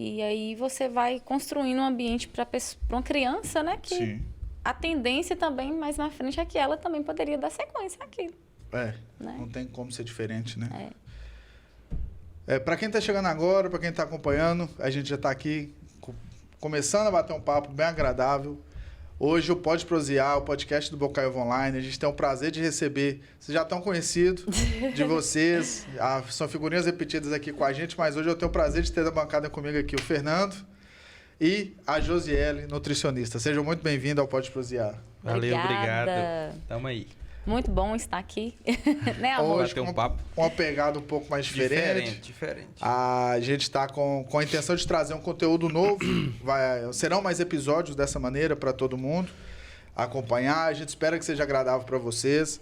E aí você vai construindo um ambiente para uma criança, né? Que Sim. a tendência também, mais na frente, é que ela também poderia dar sequência àquilo. Né? Não tem como ser diferente, né? É. Para quem está chegando agora, para quem está acompanhando, a gente já está aqui começando a bater um papo bem agradável. Hoje o Pode Prosear, o podcast do Bocaiúva Online, a gente tem o prazer de receber, vocês já estão conhecidos de vocês, são figurinhas repetidas aqui com a gente, mas hoje eu tenho o prazer de ter na bancada comigo aqui o Fernando e a Josiele, nutricionista. Sejam muito bem-vindos ao Pode Prosear. Valeu, obrigado. Tamo aí. Muito bom estar aqui. Né, amor? Hoje com uma pegada um pouco mais diferente. Diferente. A gente está com a intenção de trazer um conteúdo novo. Serão mais episódios dessa maneira para todo mundo acompanhar. A gente espera que seja agradável para vocês.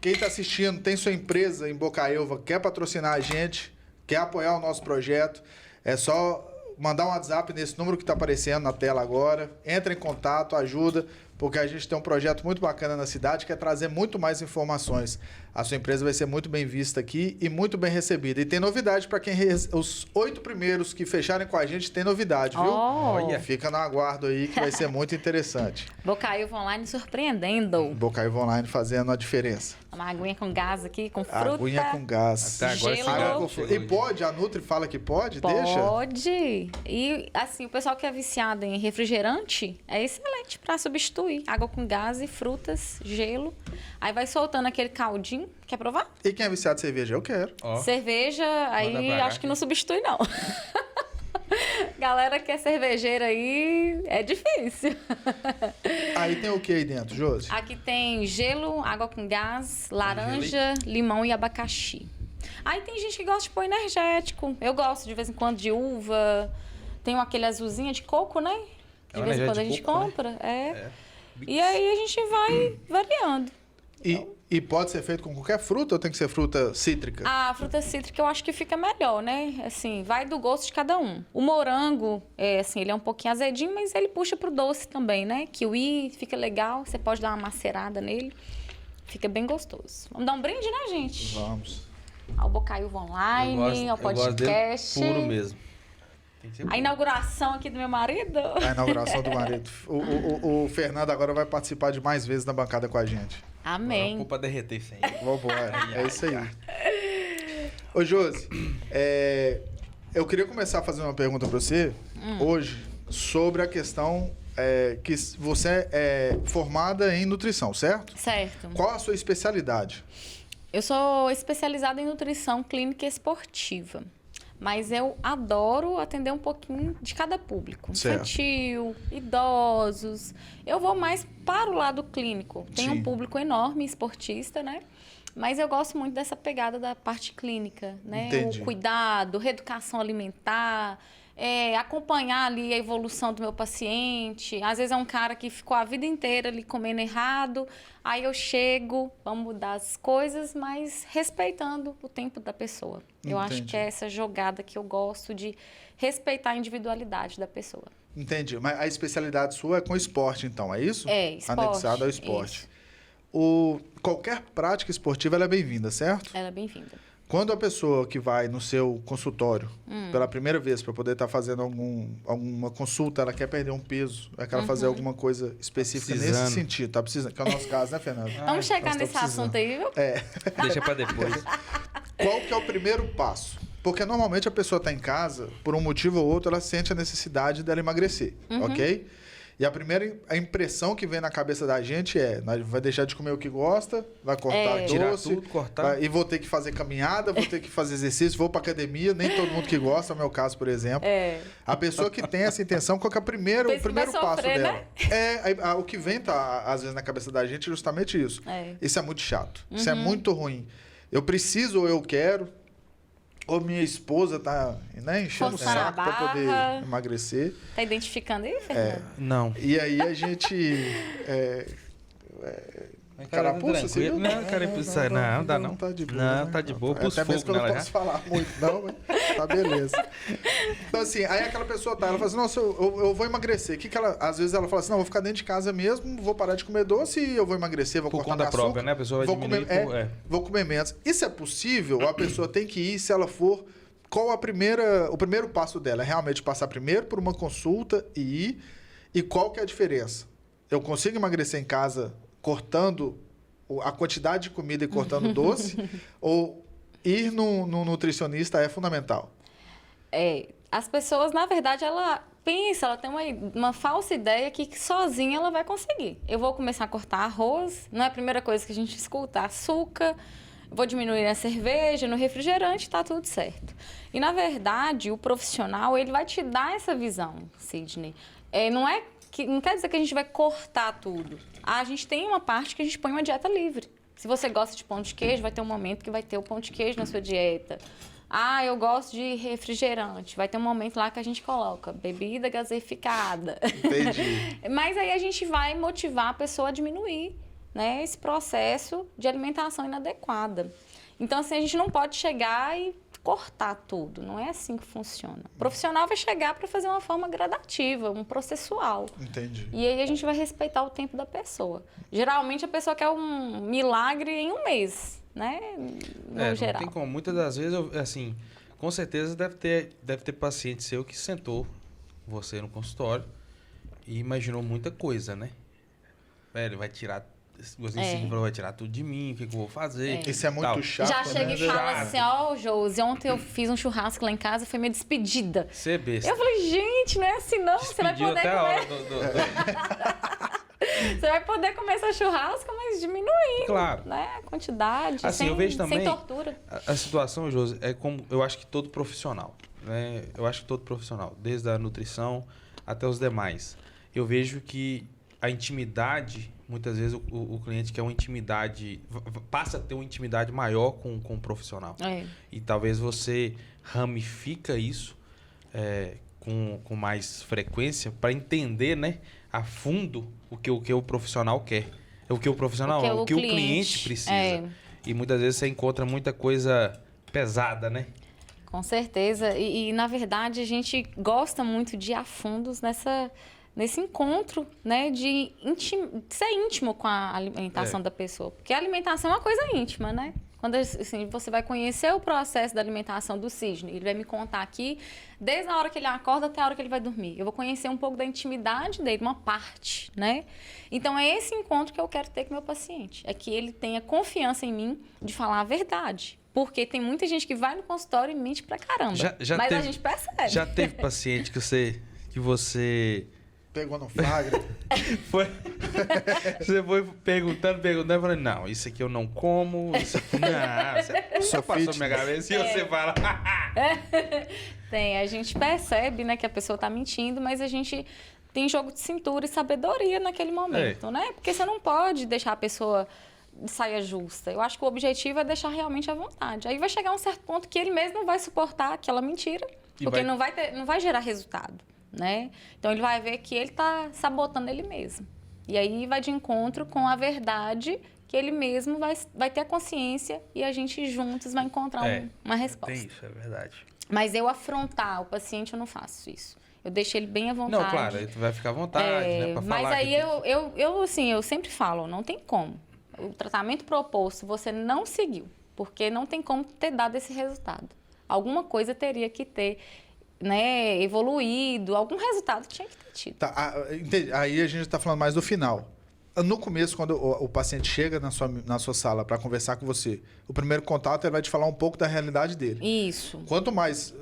Quem está assistindo, tem sua empresa em Bocaiúva, quer patrocinar a gente, quer apoiar o nosso projeto, é só mandar um WhatsApp nesse número que está aparecendo na tela agora. Entra em contato, ajuda, porque a gente tem um projeto muito bacana na cidade que é trazer muito mais informações. A sua empresa vai ser muito bem vista aqui e muito bem recebida. E tem novidade para quem... Os 8 primeiros que fecharem com a gente tem novidade, viu? Olha. Fica no aguardo aí que vai ser muito interessante. Bocaiúva Online surpreendendo. Bocaiúva Online fazendo a diferença. Uma aguinha com gás aqui, com fruta. Aguinha com gás. Até agora gelo. E pode? A Nutri fala que pode? Deixa? Pode. E assim, o pessoal que é viciado em refrigerante é excelente para substituir água com gás e frutas, gelo. Aí vai soltando aquele caldinho. Quer provar? E quem é viciado em cerveja? Eu quero. Cerveja, aí acho que não substitui, não. Galera que é cervejeira aí, é difícil. Aí tem o que aí dentro, Josi? Aqui tem gelo, água com gás, laranja, limão e abacaxi. Aí tem gente que gosta de pôr energético. Eu gosto de vez em quando de uva. Tem aquele azulzinho de coco, né? De vez em quando a gente compra. Né? E aí a gente vai variando. E pode ser feito com qualquer fruta ou tem que ser fruta cítrica? A fruta cítrica eu acho que fica melhor, né? Assim, vai do gosto de cada um. O morango, assim, ele é um pouquinho azedinho, mas ele puxa pro doce também, né? Kiwi fica legal, você pode dar uma macerada nele. Fica bem gostoso. Vamos dar um brinde, né, gente? Vamos. Ao Bocaiúva Online, ao podcast. Puro mesmo. A inauguração aqui do meu marido. A inauguração do marido. O Fernando agora vai participar de mais vezes na bancada com a gente. Amém. Vou pra derreter isso aí. Vambora. É isso aí. Ô, Josi, eu queria começar a fazer uma pergunta pra você hoje sobre a questão que você é formada em nutrição, certo? Certo. Qual a sua especialidade? Eu sou especializada em nutrição clínica esportiva. Mas eu adoro atender um pouquinho de cada público. Certo. Infantil, idosos. Eu vou mais para o lado clínico. Tem um público enorme, esportista, né? Mas eu gosto muito dessa pegada da parte clínica, né? Entendi. O cuidado, reeducação alimentar, acompanhar ali a evolução do meu paciente. Às vezes é um cara que ficou a vida inteira ali comendo errado, aí eu chego, vamos mudar as coisas, mas respeitando o tempo da pessoa. Eu acho que é essa jogada que eu gosto de respeitar a individualidade da pessoa. Entendi. Mas a especialidade sua é com esporte, então, é isso? É, esporte. Anexado ao esporte. Qualquer prática esportiva ela é bem-vinda, certo? Ela é bem-vinda. Quando a pessoa que vai no seu consultório pela primeira vez para poder estar fazendo alguma consulta, ela quer perder um peso, ela quer fazer alguma coisa específica nesse sentido, tá precisando, que é o nosso caso, né, Fernando? Vamos chegar nesse assunto aí, viu? Deixa pra depois. Qual que é o primeiro passo? Porque normalmente a pessoa está em casa, por um motivo ou outro, ela sente a necessidade dela emagrecer, ok? E a primeira impressão que vem na cabeça da gente vai deixar de comer o que gosta, vai cortar doce, tirar tudo, cortar. E vou ter que fazer caminhada, vou ter que fazer exercício, vou para academia, nem todo mundo que gosta, é o meu caso, por exemplo. A pessoa que tem essa intenção, qual que é o primeiro passo dela? Né? O que vem, às vezes, na cabeça da gente é justamente isso. Isso é muito chato, isso é muito ruim. Eu preciso ou eu quero, ou minha esposa tá, né, enchendo o saco para poder emagrecer. Tá identificando aí, Fernando? Não. E aí a gente... carapuça, você viu? Não, carapuça, não, dá não. Tá de boa, não, né? tá de boa, pus até mesmo fogo que eu não nela posso já. falar muito, não, mas tá beleza. Então assim, aí aquela pessoa ela fala assim, nossa, eu vou emagrecer. Às vezes ela fala assim, não, vou ficar dentro de casa mesmo, vou parar de comer doce e eu vou emagrecer, vou cortar conta açúcar. própria, né? A pessoa vai diminuir vou comer menos. Isso é possível? A pessoa tem que ir se ela for qual o primeiro passo dela? É realmente passar primeiro por uma consulta e ir? E qual que é a diferença? Eu consigo emagrecer em casa cortando a quantidade de comida e cortando doce? Ou ir no nutricionista é fundamental? As pessoas, na verdade, ela tem uma falsa ideia que sozinha ela vai conseguir. Eu vou começar a cortar arroz, não é a primeira coisa que a gente escuta, açúcar, vou diminuir a cerveja, no refrigerante, tá tudo certo. E, na verdade, o profissional, ele vai te dar essa visão, Sidney. Não quer dizer que a gente vai cortar tudo. A gente tem uma parte que a gente põe uma dieta livre. Se você gosta de pão de queijo, vai ter um momento que vai ter o pão de queijo na sua dieta. Eu gosto de refrigerante. Vai ter um momento lá que a gente coloca bebida gaseificada. Entendi. Mas aí a gente vai motivar a pessoa a diminuir, né, esse processo de alimentação inadequada. Então, assim, a gente não pode chegar e cortar tudo. Não é assim que funciona. O profissional vai chegar para fazer uma forma gradativa, um processual. Entendi. E aí a gente vai respeitar o tempo da pessoa. Geralmente a pessoa quer um milagre em um mês, né? No geral. Não tem como. Muitas das vezes, assim, com certeza deve ter paciente seu que sentou você no consultório e imaginou muita coisa, né? Ele vai tirar... Você vai tirar tudo de mim, o que eu vou fazer? Isso é muito chato, já chega né? e fala assim, Josi, ontem eu fiz um churrasco lá em casa, foi minha despedida. Você é besta. Eu falei, gente, não é assim não, você vai poder até comer. a hora Você vai poder comer seu churrasco, mas diminuindo, claro, né? A quantidade, assim, eu vejo também sem tortura. A situação, Josi, é como eu acho que todo profissional, né? Eu acho que todo profissional, desde a nutrição até os demais. Eu vejo que a intimidade, muitas vezes o cliente quer uma intimidade, passa a ter uma intimidade maior com o profissional. E talvez você ramifica isso com mais frequência para entender, né, a fundo o que o profissional quer. O que o cliente precisa. E muitas vezes você encontra muita coisa pesada, né? Com certeza. E na verdade, a gente gosta muito de ir a fundos nesse encontro, né, de ser íntimo com a alimentação da pessoa. Porque a alimentação é uma coisa íntima, né? Quando assim, você vai conhecer o processo da alimentação do Sidney, ele vai me contar aqui, desde a hora que ele acorda até a hora que ele vai dormir. Eu vou conhecer um pouco da intimidade dele, uma parte, né? Então, é esse encontro que eu quero ter com o meu paciente. É que ele tenha confiança em mim de falar a verdade. Porque tem muita gente que vai no consultório e mente pra caramba. Mas a gente percebe. Já teve paciente que você pegou no flagra. Você foi perguntando, eu falei, não, isso aqui eu não como, isso aqui não, você passou na minha cabeça e você fala... A gente percebe, né, que a pessoa tá mentindo, mas a gente tem jogo de cintura e sabedoria naquele momento, né? Porque você não pode deixar a pessoa de saia justa. Eu acho que o objetivo é deixar realmente à vontade. Aí vai chegar um certo ponto que ele mesmo não vai suportar aquela mentira, porque não vai gerar resultado. Né? Então, ele vai ver que ele está sabotando ele mesmo. E aí vai de encontro com a verdade que ele mesmo vai ter a consciência e a gente juntos vai encontrar uma resposta. Tem isso, é verdade. Mas eu afrontar o paciente, eu não faço isso. Eu deixo ele bem à vontade. Não, claro, ele vai ficar à vontade, né, pra falar. Mas aí eu sempre falo, não tem como. O tratamento proposto você não seguiu, porque não tem como ter dado esse resultado. Alguma coisa teria que ter... né, evoluído, algum resultado tinha que ter tido. Entendi. Aí a gente está falando mais do final. No começo, quando o paciente chega na sua sala para conversar com você, o primeiro contato ele vai te falar um pouco da realidade dele. Isso. Quanto mais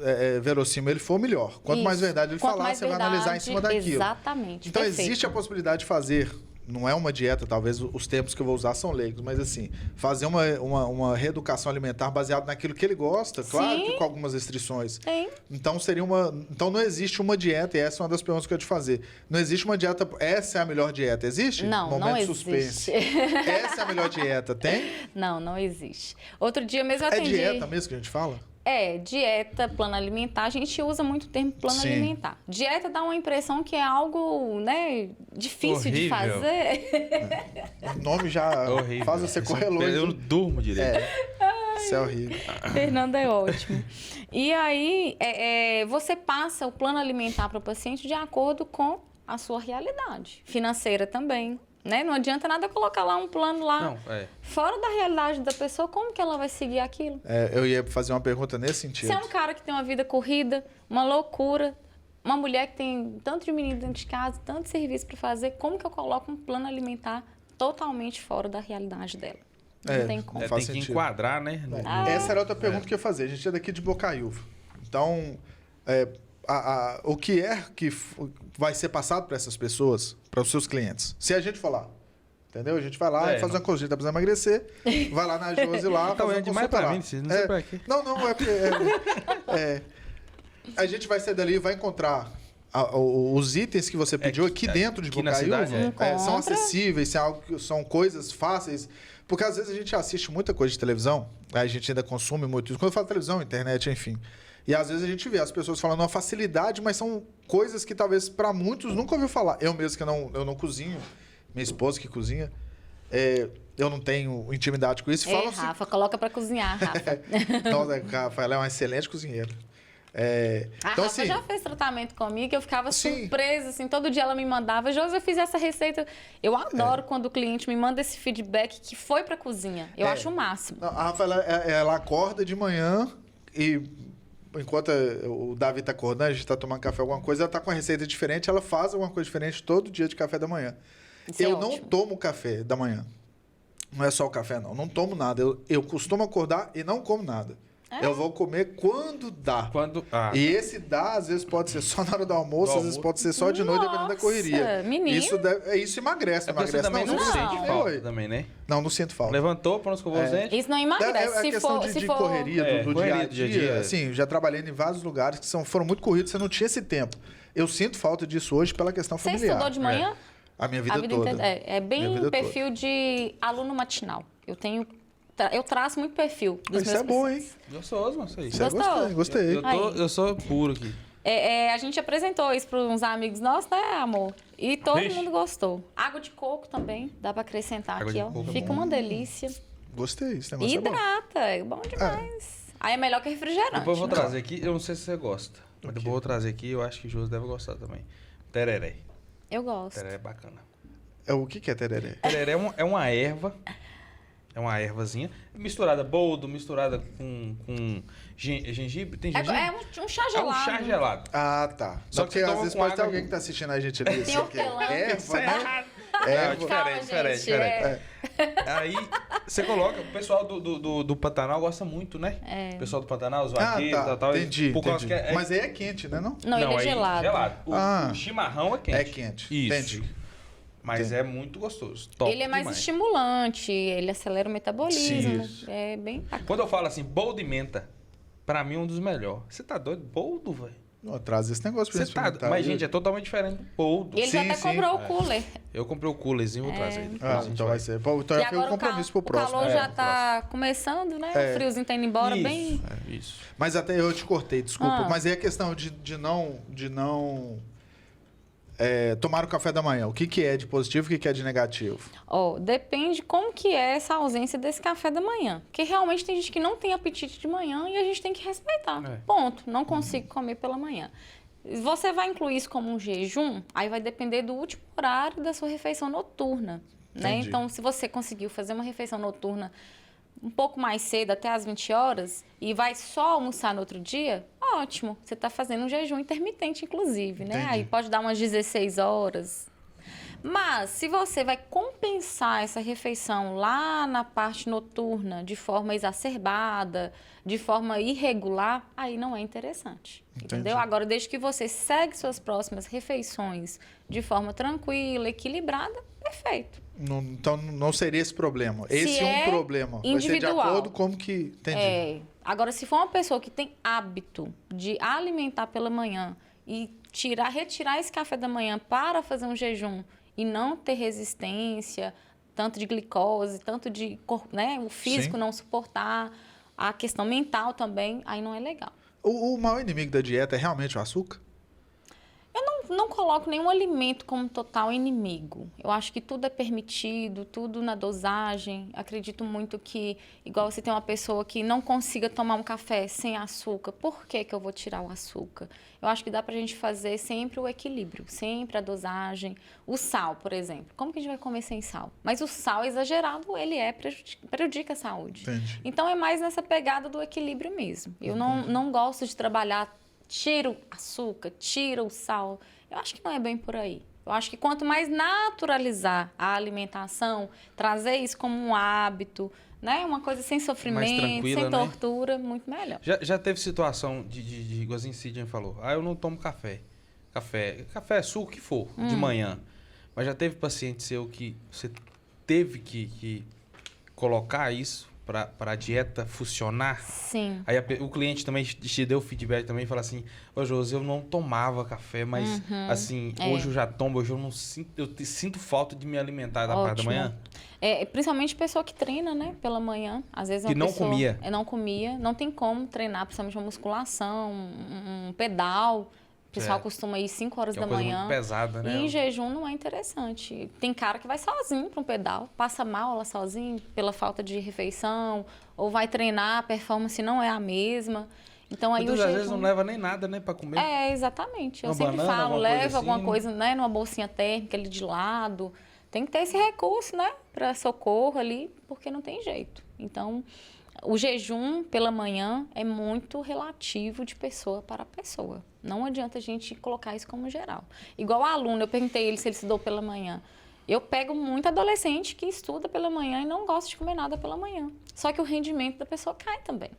verossímil ele for, melhor. Quanto mais verdade ele falar, você vai analisar em cima daquilo. Exatamente. Então, perfeito. Existe a possibilidade de fazer... Não é uma dieta, talvez os termos que eu vou usar são leigos, mas assim, fazer uma reeducação alimentar baseada naquilo que ele gosta, claro que com algumas restrições. Tem. Então Então não existe uma dieta, e essa é uma das perguntas que eu ia te fazer. Não existe uma dieta, essa é a melhor dieta, existe? Não, não existe. Suspense. Essa é a melhor dieta, tem? Não existe. Outro dia mesmo eu atendi... É dieta mesmo que a gente fala? Dieta, plano alimentar, a gente usa muito o termo plano alimentar. Dieta dá uma impressão que é algo, né, difícil de fazer. O nome já faz você correr longe. Eu não durmo direito. Isso é horrível. Fernando é ótimo. E aí, você passa o plano alimentar para o paciente de acordo com a sua realidade. Financeira também, Né? Não adianta nada eu colocar lá um plano lá Não, fora da realidade da pessoa, como que ela vai seguir aquilo? Eu ia fazer uma pergunta nesse sentido. Se é um cara que tem uma vida corrida, uma loucura, uma mulher que tem tanto de menino dentro de casa, tanto de serviço para fazer, como que eu coloco um plano alimentar totalmente fora da realidade dela? Não tem como. faz tem que sentido. enquadrar, né? Essa era outra pergunta que eu ia fazer. A gente é daqui de Bocaiúva. Então, o que é que vai ser passado para essas pessoas, para os seus clientes? Se a gente for lá, entendeu? A gente vai lá e faz uma consulta para emagrecer, vai lá na Josi lá, Então, faz uma demais consulta pra lá. mim, não sei pra quê. Não, é porque... a gente vai sair dali e vai encontrar os itens que você pediu aqui dentro de aqui na Bocaiúva. cidade, são acessíveis, são coisas fáceis. Porque às vezes a gente assiste muita coisa de televisão, a gente ainda consome muito isso. Quando eu falo televisão, internet, enfim. E às vezes a gente vê as pessoas falando uma facilidade, mas são coisas que talvez para muitos nunca ouviu falar. Eu mesmo que eu não cozinho, minha esposa que cozinha, eu não tenho intimidade com isso. Ei, Rafa, coloca para cozinhar, Rafa. Nossa, a Rafaela é uma excelente cozinheira. A Então, Rafa assim, já fez tratamento comigo, eu ficava Sim. surpresa, assim, todo dia ela me mandava, Josi, eu fiz essa receita. Eu adoro quando o cliente me manda esse feedback que foi pra cozinha. Eu acho o máximo. a Rafaela, ela acorda de manhã e enquanto o Davi tá acordando, a gente tá tomando café, alguma coisa, ela tá com uma receita diferente, ela faz alguma coisa diferente todo dia de café da manhã. Isso é Eu não ótimo. tomo café da manhã. Não é só o café, não. Não tomo nada. Eu costumo acordar e não como nada. Eu vou comer quando dá. E esse dá, às vezes pode ser só na hora do almoço, às vezes pode ser só de noite, dependendo da correria. Menino. Isso emagrece, não Você emagrece. também não você sente não, falta também, né? Não sinto falta. Levantou, pronto, escovou os dentes. Isso não emagrece. É a questão de correria do correria dia a dia. Assim, já trabalhei em vários lugares que foram muito corridos, você não tinha esse tempo. Eu sinto falta disso hoje pela questão Você familiar. estudou de manhã? A minha vida toda. inteira. É bem Minha vida perfil de aluno matinal. Eu traço muito perfil dos Isso meus é bom, hein? pacientes. Gostoso, mano, isso aí. Isso Gostou? gostei. Eu sou puro aqui. A gente apresentou isso para uns amigos nossos, né, amor? E todo Vixe. mundo gostou. Água de coco também, dá para acrescentar Água aqui, de ó. coco é Fica bom. uma delícia. Gostei, esse negócio é bom. Hidrata, é bom demais. Aí é melhor que refrigerante. Depois eu vou né? trazer aqui, eu não sei se você gosta. Mas depois eu vou trazer aqui, eu acho que o Josi deve gostar também. Tereré. Eu gosto. Tereré é bacana. O que é tereré? Tereré é uma erva. É uma ervazinha misturada boldo, misturada com gengibre. Tem gengibre? É um chá gelado. É um chá gelado. Ah, tá. Só Só que porque você às toma vezes com pode ter água alguém de- que tá assistindo a gente ali. Tem hortelã. Erva, né? É, Calma, diferente. gente, Aí você coloca, o pessoal do Pantanal gosta muito, né? É. O pessoal do Pantanal, os Ah, vaqueiros, tá. tal. Entendi. Por causa entendi. que é- Mas aí é quente, né? Não? Não, ele é aí, gelado. O chimarrão é quente. É quente. Isso. Entendi. Mas Entendi. é muito gostoso. Top Ele é mais demais. estimulante, ele acelera o metabolismo. Sim. É bem bacana. Quando eu falo assim, boldo e menta, pra mim é um dos melhores. Você tá doido? Boldo, velho? Não, traz esse negócio pra Você gente tá experimentar. Mas, gente, é totalmente diferente do boldo. Ele já Sim, até sim. comprou o cooler. Eu comprei o coolerzinho, vou trazer ele. Ah, então vai ser. Pô, então E já foi um agora compromisso pro o próximo. calor É, já pro tá começando, né? O friozinho tá indo embora Isso, bem. Isso. Mas até eu te cortei, desculpa. Ah. Mas aí a questão de não tomar o café da manhã. O que é de positivo e o que é de negativo? Ó, depende como que é essa ausência desse café da manhã. Porque realmente tem gente que não tem apetite de manhã e a gente tem que respeitar. É. Ponto. Não consigo comer pela manhã. Você vai incluir isso como um jejum, aí vai depender do último horário da sua refeição noturna. Né? Entendi. Então, se você conseguiu fazer uma refeição noturna um pouco mais cedo, até às 20 horas, e vai só almoçar no outro dia, ótimo. Você está fazendo um jejum intermitente, inclusive, né? Entendi. Aí pode dar umas 16 horas. Mas, se você vai compensar essa refeição lá na parte noturna, de forma exacerbada, de forma irregular, aí não é interessante. Entendi. Entendeu? Agora, desde que você segue suas próximas refeições de forma tranquila, equilibrada, perfeito. Então não seria esse problema. Esse é um é problema. Vai ser de individual. acordo com como que... Entendi. Agora, se for uma pessoa que tem hábito de alimentar pela manhã e retirar esse café da manhã para fazer um jejum e não ter resistência, tanto de glicose, tanto de né, o físico Sim. não suportar, a questão mental também, aí não é legal. O maior inimigo da dieta é realmente o açúcar? não coloco nenhum alimento como total inimigo. Eu acho que tudo é permitido, tudo na dosagem. Acredito muito que, igual você tem uma pessoa que não consiga tomar um café sem açúcar, por que que eu vou tirar o açúcar? Eu acho que dá pra gente fazer sempre o equilíbrio, sempre a dosagem. O sal, por exemplo. Como que a gente vai comer sem sal? Mas o sal exagerado, ele prejudica a saúde. Entendi. Então é mais nessa pegada do equilíbrio mesmo. Eu não gosto de trabalhar, tira o açúcar, tira o sal. Eu acho que não é bem por aí. Eu acho que quanto mais naturalizar a alimentação, trazer isso como um hábito, né? Uma coisa sem sofrimento, sem tortura, muito melhor. Já teve situação igualzinho Sidney falou, eu não tomo café. Café, suco, o que for, de manhã. Mas já teve paciente seu que você teve que colocar isso para a dieta funcionar? Sim. Aí o cliente também te deu feedback também e fala assim, Josi, eu não tomava café, mas assim, hoje eu já tomo, hoje eu sinto falta de me alimentar da parte da manhã. Principalmente pessoa que treina, né, pela manhã. Às vezes que não comia. Não comia, não tem como treinar, principalmente uma musculação, um pedal. O pessoal costuma ir 5 horas da manhã. Muito pesada, né? E em jejum não é interessante. Tem cara que vai sozinho para um pedal, passa mal lá sozinho pela falta de refeição, ou vai treinar, a performance não é a mesma. Então aí muitas vezes não leva nem nada, né, para comer. Exatamente. Eu uma sempre banana, falo, leva assim, alguma coisa, né, numa bolsinha térmica ali de lado. Tem que ter esse recurso, né, para socorro ali, porque não tem jeito. Então, o jejum pela manhã é muito relativo de pessoa para pessoa. Não adianta a gente colocar isso como geral. Igual aluno, eu perguntei ele se ele estudou pela manhã. Eu pego muito adolescente que estuda pela manhã e não gosta de comer nada pela manhã. Só que o rendimento da pessoa cai também,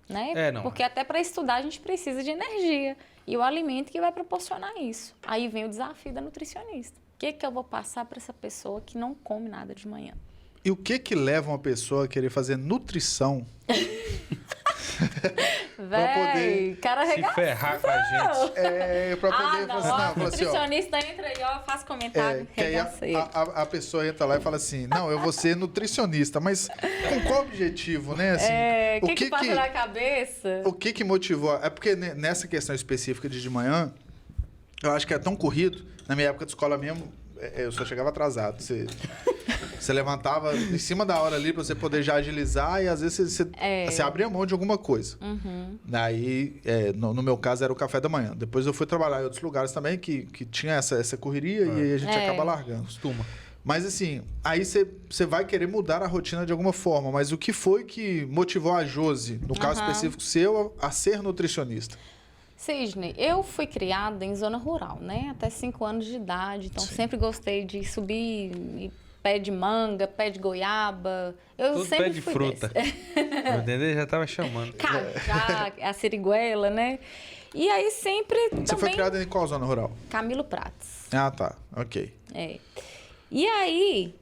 né? Porque até para estudar a gente precisa de energia. E o alimento que vai proporcionar isso. Aí vem o desafio da nutricionista. O que eu vou passar para essa pessoa que não come nada de manhã? E o que leva uma pessoa a querer fazer nutrição? Véi, cara se ferrar com a gente. Pra poder o nutricionista entra aí, faz comentário. Que aí a pessoa entra lá e fala assim, não, eu vou ser nutricionista, mas com qual objetivo, né? Assim, o que passa na cabeça? O que motivou? É porque nessa questão específica de manhã, eu acho que é tão corrido. Na minha época de escola mesmo, eu só chegava atrasado. Você levantava em cima da hora ali para você poder já agilizar e às vezes você abria mão de alguma coisa. Aí, no meu caso, era o café da manhã. Depois eu fui trabalhar em outros lugares também que tinha essa correria e aí a gente acaba largando. Costuma. Mas assim, aí você vai querer mudar a rotina de alguma forma. Mas o que foi que motivou a Josi, no caso específico seu, a ser nutricionista? Sidney, eu fui criada em zona rural, né? Até 5 anos de idade. Então, sempre gostei de subir pé de manga, pé de goiaba. Eu tudo sempre pé de fui fruta. O Dendê já estava chamando. Cajá, a siriguela, né? E aí sempre Você foi criada em qual zona rural? Camilo Prates. Ah, tá. Ok. E aí,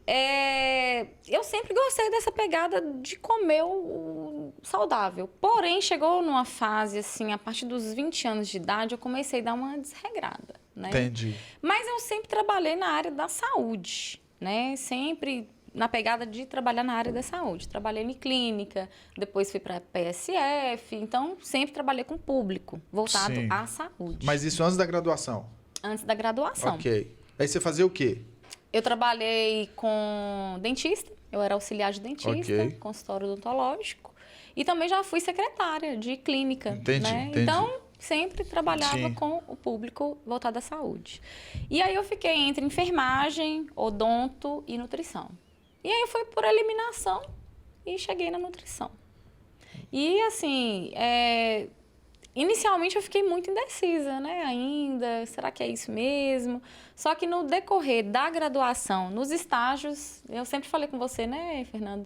eu sempre gostei dessa pegada de comer o saudável. Porém, chegou numa fase, assim, a partir dos 20 anos de idade, eu comecei a dar uma desregrada, né? Entendi. Mas eu sempre trabalhei na área da saúde, né? Sempre na pegada de trabalhar na área da saúde. Trabalhei em clínica, depois fui para PSF, então sempre trabalhei com público, voltado à saúde. Mas isso antes da graduação? Antes da graduação. Ok. Aí você fazia o quê? Eu trabalhei com dentista, eu era auxiliar de dentista, consultório odontológico. E também já fui secretária de clínica. Entendi. Então, sempre trabalhava com o público voltado à saúde. E aí eu fiquei entre enfermagem, odonto e nutrição. E aí eu fui por eliminação e cheguei na nutrição. E assim, inicialmente eu fiquei muito indecisa, né? Ainda, será que é isso mesmo? Só que no decorrer da graduação, nos estágios, eu sempre falei com você, né, Fernando?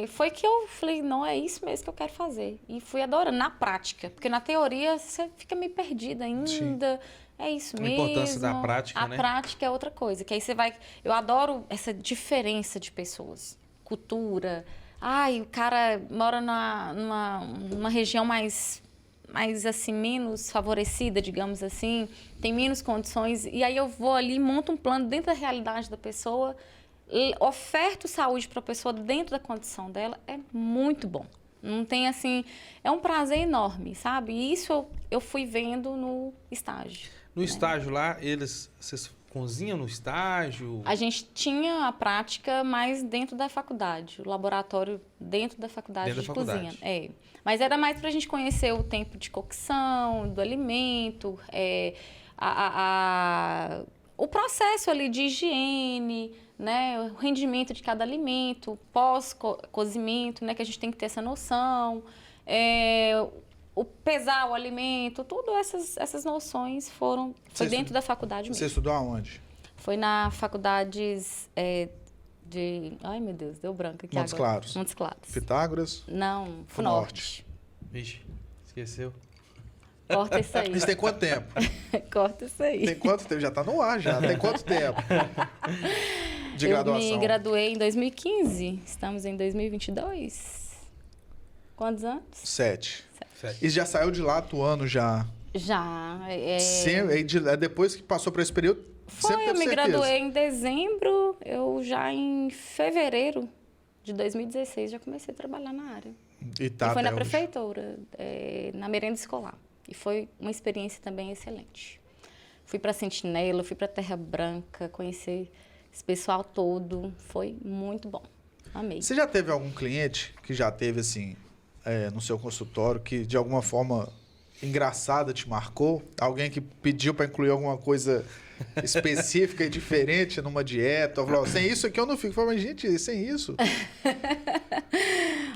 Foi que eu falei, não, é isso mesmo que eu quero fazer. E fui adorando, na prática. Porque na teoria você fica meio perdida ainda. Sim. É isso mesmo. A importância da prática, né? A prática é outra coisa. Que aí você vai... Eu adoro essa diferença de pessoas. Cultura. O cara mora numa região mais assim, menos favorecida, digamos assim, tem menos condições, e aí eu vou ali, monto um plano dentro da realidade da pessoa, oferto saúde para a pessoa dentro da condição dela, é muito bom. Não tem assim... É um prazer enorme, sabe? E isso eu fui vendo no estágio. No estágio lá, vocês cozinham no estágio? A gente tinha a prática mais dentro da faculdade, o laboratório dentro da faculdade Dentro de da faculdade. cozinha. É. Mas era mais para a gente conhecer o tempo de cocção, do alimento, o processo ali de higiene, né, o rendimento de cada alimento, pós-cozimento, né, que a gente tem que ter essa noção, o pesar o alimento, todas essas noções foi dentro da faculdade mesmo. Você estudou aonde? Foi na faculdades ai, meu Deus, deu branco aqui Montes agora. Claros. Montes Claros. Pitágoras? Não, Funorte. Funorte. Vixe, esqueceu. Corta isso aí. Isso tem quanto tempo? Corta isso aí. Tem quanto tempo? Já tá no ar, já. Tem quanto tempo? De graduação? Eu me graduei em 2015. Estamos em 2022. Quantos anos? 7. 7. E já saiu de lá atuando já? Já. Depois que passou por esse período, sempre Eu teve me certeza. graduei em dezembro. Eu já em fevereiro de 2016 já comecei a trabalhar na área. E tá E foi na até hoje. prefeitura, na merenda escolar. E foi uma experiência também excelente. Fui para Sentinela, fui para Terra Branca, conhecer esse pessoal todo. Foi muito bom. Amei. Você já teve algum cliente que já teve, assim, no seu consultório, que de alguma forma engraçada te marcou? Alguém que pediu para incluir alguma coisa específica e diferente numa dieta? Ou falou, sem isso aqui eu não fico. Eu falei, mas gente, sem isso?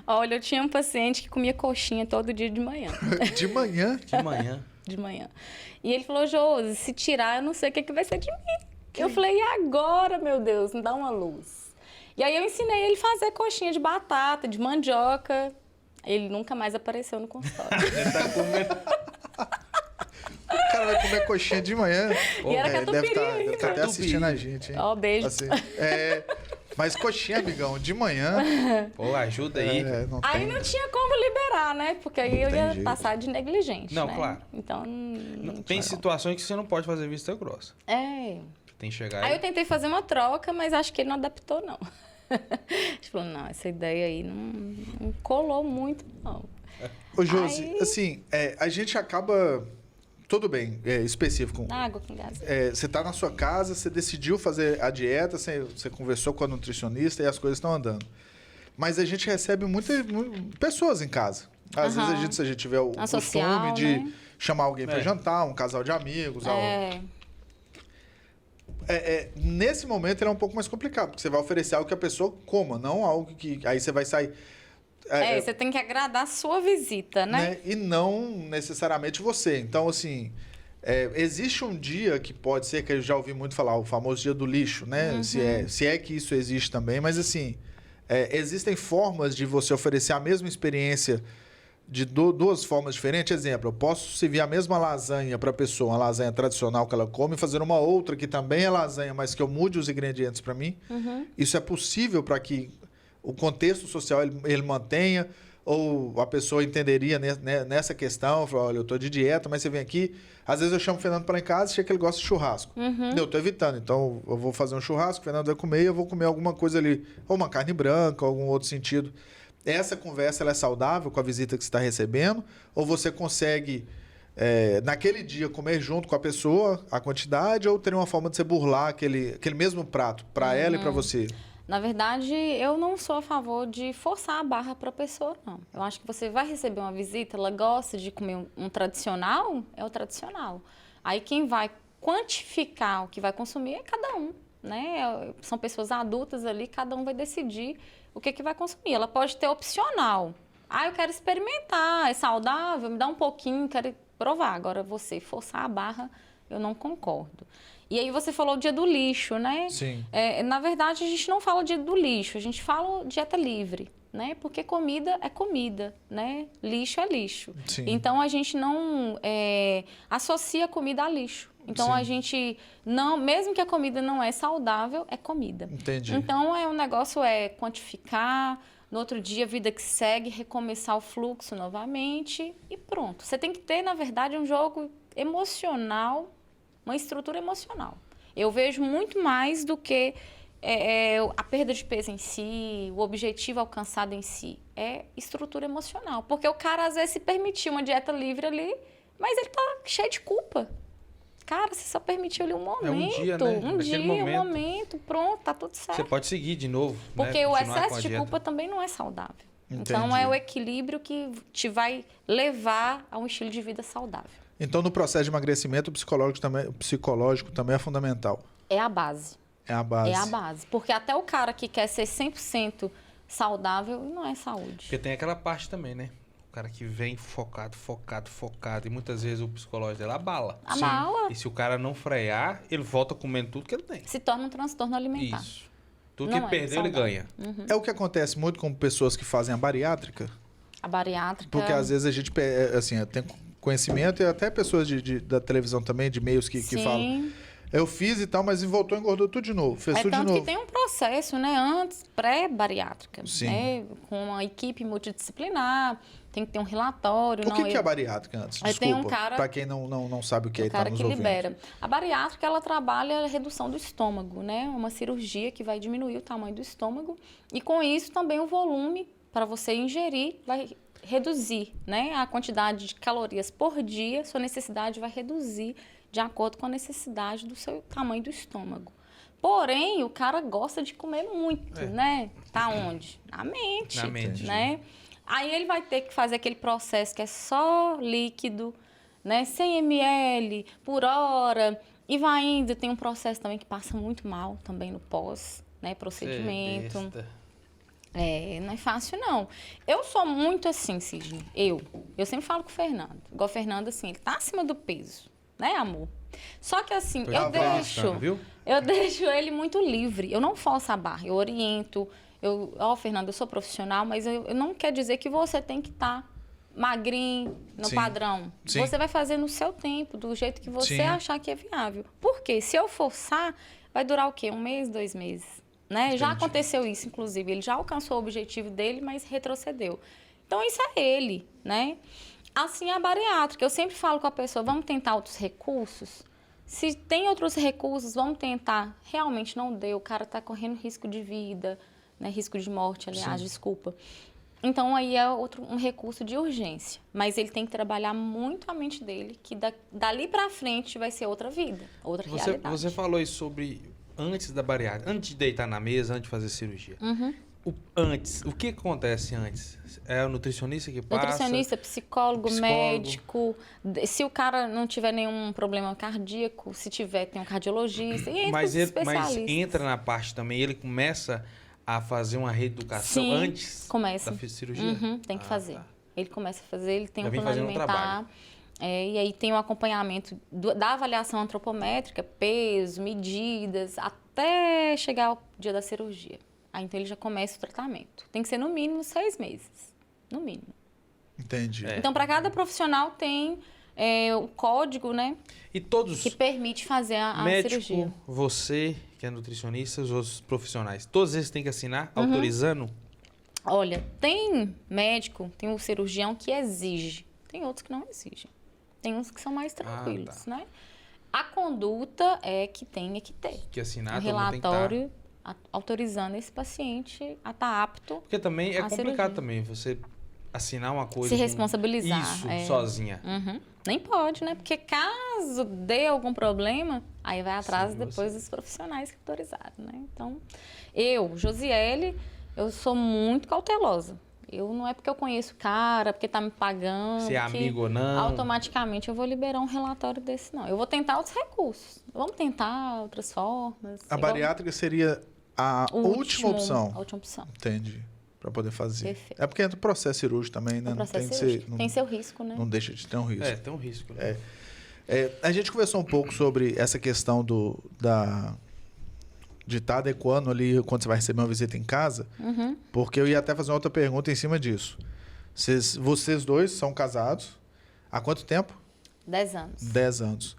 Olha, eu tinha um paciente que comia coxinha todo dia de manhã. De manhã? De manhã. De manhã. E ele falou, Josi, se tirar, eu não sei o que vai ser de mim. Eu falei, e agora, meu Deus? Me dá uma luz. E aí eu ensinei ele a fazer coxinha de batata, de mandioca. Ele nunca mais apareceu no consultório. Ele tá comendo. O cara vai comer coxinha de manhã. E era deve catupiry estar ainda. até assistindo a gente, hein? Ó, beijo. Assim, mas coxinha, amigão, de manhã... Pô, ajuda aí. Não Aí tem... não tinha como liberar, né? Porque aí eu tem ia jeito. passar de negligente, Não, né? claro. Então, não Tem tinha situações que você não pode fazer vista grossa. como. É. Tem que chegar Aí eu tentei fazer uma troca, mas acho que ele não adaptou, não. Ele falou, não, essa ideia aí não colou muito, não. Ô, Josi, Aí- assim, a gente acaba... Tudo bem, específico. Água com gás. Você está na sua casa, você decidiu fazer a dieta, você conversou com a nutricionista e as coisas estão andando. Mas a gente recebe muitas pessoas em casa. Às Aham. vezes, se a gente tiver o A costume social, de né? chamar alguém para É. jantar, um casal de amigos. É. Nesse momento, ele é um pouco mais complicado, porque você vai oferecer algo que a pessoa coma, não algo que... Aí você vai sair... Você tem que agradar a sua visita, né? E não necessariamente você. Então, assim, existe um dia que pode ser, que eu já ouvi muito falar, o famoso dia do lixo, né? Uhum. Se é que isso existe também, mas assim, existem formas de você oferecer a mesma experiência de duas formas diferentes. Exemplo, eu posso servir a mesma lasanha para a pessoa, uma lasanha tradicional que ela come, e fazer uma outra que também é lasanha, mas que eu mude os ingredientes para mim. Uhum. Isso é possível para que o contexto social ele mantenha, ou a pessoa entenderia nessa questão, fala, olha, eu estou de dieta, mas você vem aqui, às vezes eu chamo o Fernando para lá em casa e sei que ele gosta de churrasco. Eu estou evitando, então eu vou fazer um churrasco, o Fernando vai comer e eu vou comer alguma coisa ali, ou uma carne branca, ou algum outro sentido. Essa conversa ela é saudável com a visita que você está recebendo, ou você consegue, naquele dia, comer junto com a pessoa a quantidade, ou ter uma forma de você burlar aquele mesmo prato para ela e para você? Na verdade, eu não sou a favor de forçar a barra para a pessoa, não. Eu acho que você vai receber uma visita, ela gosta de comer um tradicional, é o tradicional. Aí quem vai quantificar o que vai consumir é cada um, né? São pessoas adultas ali, cada um vai decidir o que vai consumir. Ela pode ter opcional. Eu quero experimentar, é saudável, me dá um pouquinho, quero provar. Agora, você forçar a barra, eu não concordo. E aí você falou o dia do lixo, né? Sim. Na verdade, a gente não fala dia do lixo, a gente fala dieta livre, né? Porque comida é comida, né? Lixo é lixo. Sim. Então, a gente não associa comida a lixo. Então, Sim. a gente não... Mesmo que a comida não é saudável, é comida. Entendi. Então, o negócio é quantificar, no outro dia, vida que segue, recomeçar o fluxo novamente e pronto. Você tem que ter, na verdade, um jogo emocional, uma estrutura emocional. Eu vejo muito mais do que a perda de peso em si, o objetivo alcançado em si, é estrutura emocional. Porque o cara, às vezes, se permitiu uma dieta livre ali, mas ele tá cheio de culpa. Cara, você só permitiu ali um momento. um dia, né? Um momento, pronto, tá tudo certo. Você pode seguir de novo, porque né? o Continuar com a excesso de dieta. culpa também não é saudável. Entendi. Então, é o equilíbrio que te vai levar a um estilo de vida saudável. Então, no processo de emagrecimento, o psicológico também é fundamental. É a base. É a base. É a base. Porque até o cara que quer ser 100% saudável, não é saúde. Porque tem aquela parte também, né? O cara que vem focado. E muitas vezes o psicológico dele abala. Abala. E se o cara não frear, ele volta comendo tudo que ele tem. Se torna um transtorno alimentar. Isso. Tudo Não que é perdeu, ele saudável. ganha. É o que acontece muito com pessoas que fazem a bariátrica, A bariátrica... porque às vezes a gente assim, tem conhecimento e até pessoas da televisão também, de meios que falam. Sim. Eu fiz e tal, mas voltou e engordou tudo de novo. Fez É tudo de tanto novo. que tem um processo, né, antes, pré-bariátrica, Sim. né, com uma equipe multidisciplinar, tem que ter um relatório. O que é a bariátrica antes? Aí tem Desculpa, um cara- para quem não sabe o que é O e tá cara nos que ouvindo. libera. A bariátrica, ela trabalha a redução do estômago, né? É uma cirurgia que vai diminuir o tamanho do estômago e com isso também o volume para você ingerir vai reduzir, né? A quantidade de calorias por dia, sua necessidade vai reduzir de acordo com a necessidade do seu tamanho do estômago. Porém, o cara gosta de comer muito, né? Tá onde? Na mente. Na mente. Né? Aí ele vai ter que fazer aquele processo que é só líquido, né? 100 ml por hora. E vai indo. Tem um processo também que passa muito mal também no pós, né? Procedimento. Você é besta. Não é fácil, não. Eu sou muito assim, Sidney. Eu sempre falo com o Fernando. Igual o Fernando, assim, ele tá acima do peso, né, amor? Só que assim, Tô eu gostando, viu? deixo ele muito livre. Eu não forço a barra, eu oriento. Fernando, eu sou profissional, mas eu não quer dizer que você tem que estar magrinho, no Sim. padrão. Sim. Você vai fazer no seu tempo, do jeito que você Sim. achar que é viável. Por quê? Se eu forçar, vai durar o quê? 1 mês, 2 meses? Né? Já Entendi. aconteceu isso, inclusive. Ele já alcançou o objetivo dele, mas retrocedeu. Então, isso é ele, né? Assim, a bariátrica. Eu sempre falo com a pessoa, vamos tentar outros recursos? Se tem outros recursos, vamos tentar. Realmente não deu, o cara está correndo risco de vida, né? Risco de morte, aliás, desculpa. Então, aí é um recurso de urgência. Mas ele tem que trabalhar muito a mente dele, que dali para frente vai ser outra vida, outra realidade. Você falou isso sobre antes da bariátrica, antes de deitar na mesa, antes de fazer cirurgia. Uhum. O que acontece antes? É o nutricionista que passa? Nutricionista, psicólogo, médico. Se o cara não tiver nenhum problema cardíaco, se tiver, tem um cardiologista. E Mas os mas especialistas. entra na parte também, ele começa a fazer uma reeducação Sim, antes começa. da cirurgia? Uhum, tem que fazer. Tá. Ele começa a fazer, ele tem Já um vem plano fazendo um alimentar. E aí tem o acompanhamento da avaliação antropométrica, peso, medidas, até chegar ao dia da cirurgia. Aí então ele já começa o tratamento. Tem que ser no mínimo 6 meses. No mínimo. Entendi. É. Então, para cada profissional tem o código, né? E todos, Que permite fazer a médico, cirurgia. você, que é nutricionista, os outros profissionais, todos eles têm que assinar Uhum. autorizando? Olha, tem médico, tem o cirurgião que exige. Tem outros que não exigem. Tem uns que são mais tranquilos, né? A conduta é que tem que ter. Que assinar, Um todo mundo tem que tá. relatório autorizando esse paciente a estar apto. Porque também é a complicado cirurgia. também você assinar uma coisa. Se com responsabilizar, Isso, é. sozinha. Uhum. Nem pode, né? Porque caso dê algum problema, aí vai atrás Sim, depois dos profissionais que autorizaram, né? Então, Josiele, eu sou muito cautelosa. Não é porque eu conheço o cara, porque tá me pagando. Se é que amigo ou não. automaticamente eu vou liberar um relatório desse, não. Eu vou tentar outros recursos. Vamos tentar outras formas. A bariátrica seria a última opção. A última opção. Entendi. Para poder fazer. Perfeito. É porque entra o processo cirúrgico também, né? O processo tem cirúrgico. não, Tem seu risco, né? não deixa de ter um risco. Tem um risco. Né? A gente conversou um pouco sobre essa questão de estar adequando ali quando você vai receber uma visita em casa, Uhum. porque eu ia até fazer uma outra pergunta em cima disso. Vocês dois são casados há quanto tempo? 10 anos. 10 anos.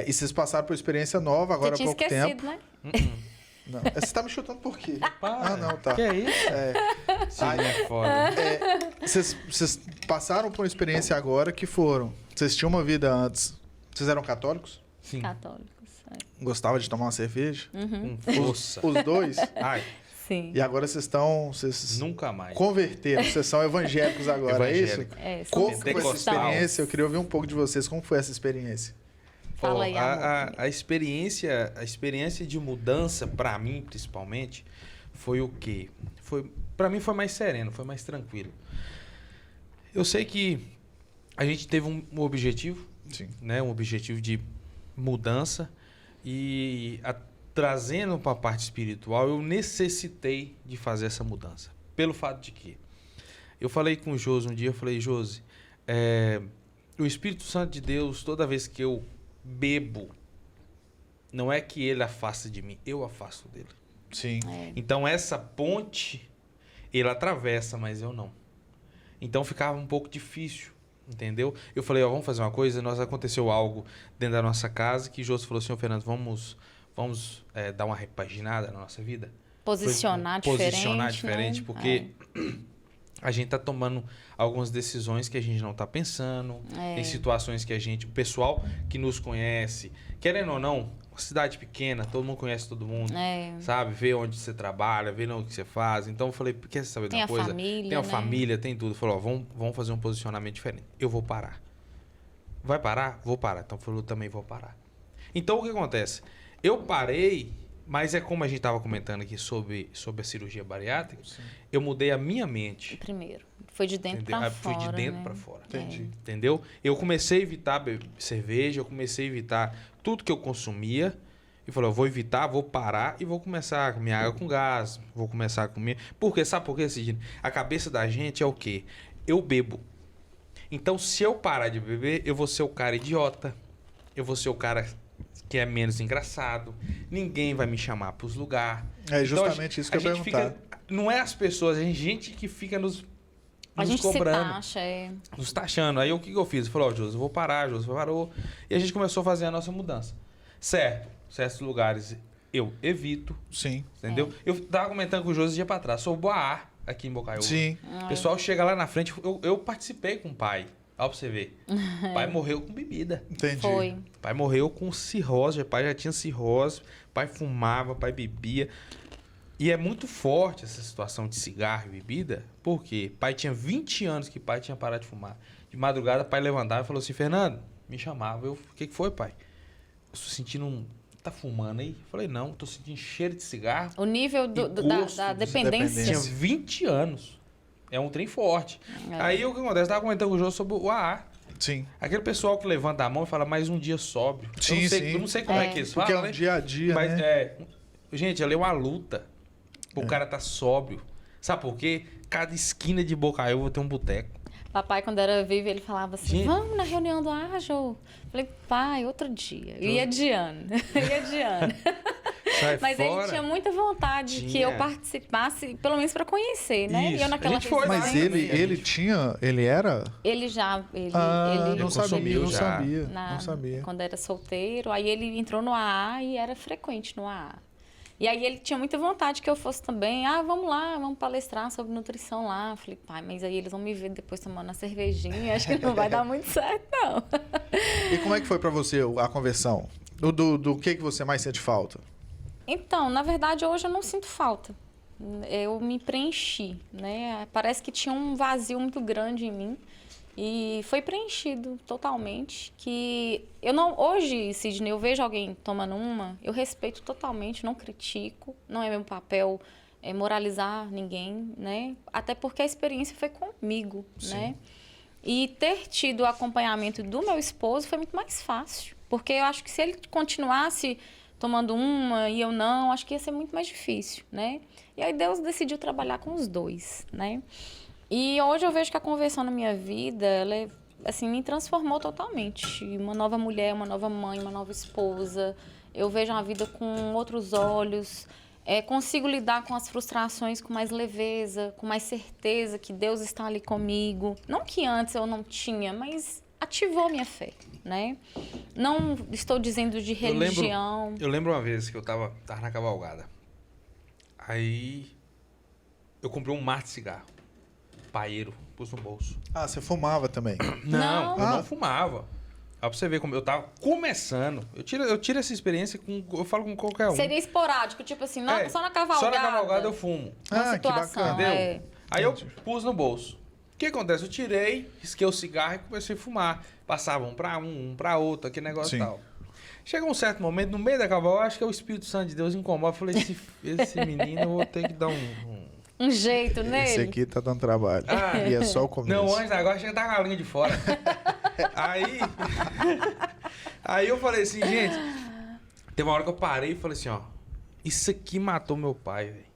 E vocês passaram por experiência nova agora há Você tinha pouco esquecido, tempo. né? Não. Você está me chutando por quê? Não, tá. Que é isso? Sim, é foda. Vocês passaram por uma experiência agora que foram. Vocês tinham uma vida antes. Vocês eram católicos? Sim. católicos. Gostava de tomar uma cerveja? Com força. Os dois? Ai, Sim. E agora vocês estão... Vocês nunca mais. converteram, vocês são evangélicos agora, é isso? Evangélico. Como somos foi essa cristãos. experiência? Eu queria ouvir um pouco de vocês. Como foi essa experiência? Fala aí, amor. a experiência de mudança, pra mim, principalmente, foi o quê? Pra mim foi mais sereno, foi mais tranquilo. Eu sei que a gente teve um objetivo, Sim. né? Um objetivo de mudança e trazendo para a parte espiritual, eu necessitei de fazer essa mudança. Pelo fato de que eu falei com o Josi um dia, eu falei, Josi, o Espírito Santo de Deus, toda vez que eu bebo, não é que ele afasta de mim, eu afasto dele. Sim. Então essa ponte, ele atravessa, mas eu não. Então ficava um pouco difícil, entendeu? Eu falei, ó, vamos fazer uma coisa, aconteceu algo dentro da nossa casa, que Josi falou assim, ô Fernando, vamos dar uma repaginada na nossa vida? Posicionar diferente, né? porque a gente tá tomando algumas decisões que a gente não tá pensando, em situações que o pessoal que nos conhece, querendo ou não, uma cidade pequena, todo mundo conhece todo mundo, sabe? Vê onde você trabalha, vê o que você faz. Então eu falei, quer saber de uma coisa? Família, tem a né? família, tem tudo. Falou, ó, vamos fazer um posicionamento diferente. Eu vou parar. Vai parar? Vou parar. Então falou, também vou parar. Então o que acontece? Eu parei, mas é como a gente estava comentando aqui sobre a cirurgia bariátrica, eu mudei a minha mente. Primeiro. Foi de dentro para fora. Foi de dentro né? para fora. Entendi. Entendeu? Eu comecei a evitar cerveja, eu comecei a evitar tudo que eu consumia. E falei, eu vou evitar, vou parar e vou começar a comer água com gás, vou começar a comer... Porque, sabe por quê, Sidney? A cabeça da gente é o quê? Eu bebo. Então, se eu parar de beber, eu vou ser o cara idiota, eu vou ser o cara que é menos engraçado, ninguém vai me chamar para os lugares. É justamente isso que eu ia perguntar. Não é as pessoas, é a gente que fica nos A gente cobrando. se taxa, Nos taxando. Aí o que eu fiz? Eu falei, ó, Josi, eu vou parar, Josi parou. E a gente começou a fazer a nossa mudança. Certos lugares eu evito. Sim. Entendeu? Eu tava comentando com o Josi dia pra trás, sou Boa aqui em Bocaiúva. Sim. O pessoal chega lá na frente, eu participei com o pai. Olha pra você ver. O pai morreu com bebida. Entendi. Foi. O pai morreu com cirrose, o pai já tinha cirrose, o pai fumava, o pai bebia. E é muito forte essa situação de cigarro e bebida, porque pai tinha 20 anos que pai tinha parado de fumar. De madrugada, pai levantava e falou assim, Fernando, me chamava. O que foi, pai? Eu estou sentindo Tá fumando aí? Eu falei, não, tô sentindo cheiro de cigarro. O nível da dependência. Tinha 20 anos. É um trem forte. Aí o que acontece? Eu tava comentando com o João sobre o AA. Sim. Aquele pessoal que levanta a mão e fala, mais um dia sóbrio. Sim, eu não sei como é que eles Porque falam, é um dia a dia, mas né? gente, ali é uma luta. O cara tá sóbrio. Sabe por quê? Cada esquina de Bocaiúva tem um boteco. Papai, quando era vivo, ele falava assim, Gente. vamos na reunião do Jô. Falei, pai, outro dia. Ia de ano. Ia de ano. Sai Mas fora. ele tinha muita vontade que eu participasse, pelo menos para conhecer, né? Isso. E eu naquela A gente foi, Mas residência- ele era? Ele já, ele Não sabia, consumiu não já. sabia. na- Não sabia. quando era solteiro, aí ele entrou no AA e era frequente no AA. E aí ele tinha muita vontade que eu fosse também. Ah, vamos lá, vamos palestrar sobre nutrição lá. Falei, pai, mas aí eles vão me ver depois tomando a cervejinha. Acho que não vai dar muito certo, não. E como é que foi pra você a conversão? Do que você mais sente falta? Então, na verdade, hoje eu não sinto falta. Eu me preenchi, né? Parece que tinha um vazio muito grande em mim. E foi preenchido totalmente. Que eu não. Hoje, Sidney, eu vejo alguém tomando uma, eu respeito totalmente, não critico. Não é meu papel moralizar ninguém, né? Até porque a experiência foi comigo, né? E ter tido o acompanhamento do meu esposo foi muito mais fácil. Porque eu acho que se ele continuasse tomando uma e eu não, acho que ia ser muito mais difícil, né? E aí Deus decidiu trabalhar com os dois, né? E hoje eu vejo que a conversão na minha vida, ela assim, me transformou totalmente. Uma nova mulher, uma nova mãe, uma nova esposa. Eu vejo a vida com outros olhos. Consigo lidar com as frustrações com mais leveza, com mais certeza que Deus está ali comigo. Não que antes eu não tinha, mas ativou minha fé, né? Não estou dizendo de religião. Eu lembro uma vez que eu tava na cavalgada. Aí eu comprei um maço de cigarro. Paeiro, pus no bolso. Ah, você fumava também. Não, eu Ah. não fumava. Pra você ver como eu tava começando. Eu tiro essa experiência eu falo com qualquer um. Seria esporádico, tipo assim, não, só na cavalgada. Só na cavalgada eu fumo. Uma que situação, bacana. é. Aí eu pus no bolso. O que acontece? Eu tirei, risquei o cigarro e comecei a fumar. Passava um pra outro, aquele negócio e tal. Chega um certo momento, no meio da cavalgada, acho que é o Espírito Santo de Deus incomoda. Eu falei, esse menino eu vou ter que dar Um jeito nele. Esse aqui tá dando trabalho. E é só o começo. Não, antes agora chega da galinha de fora. Aí eu falei assim, gente. Teve uma hora que eu parei e falei assim, ó. Isso aqui matou meu pai, velho.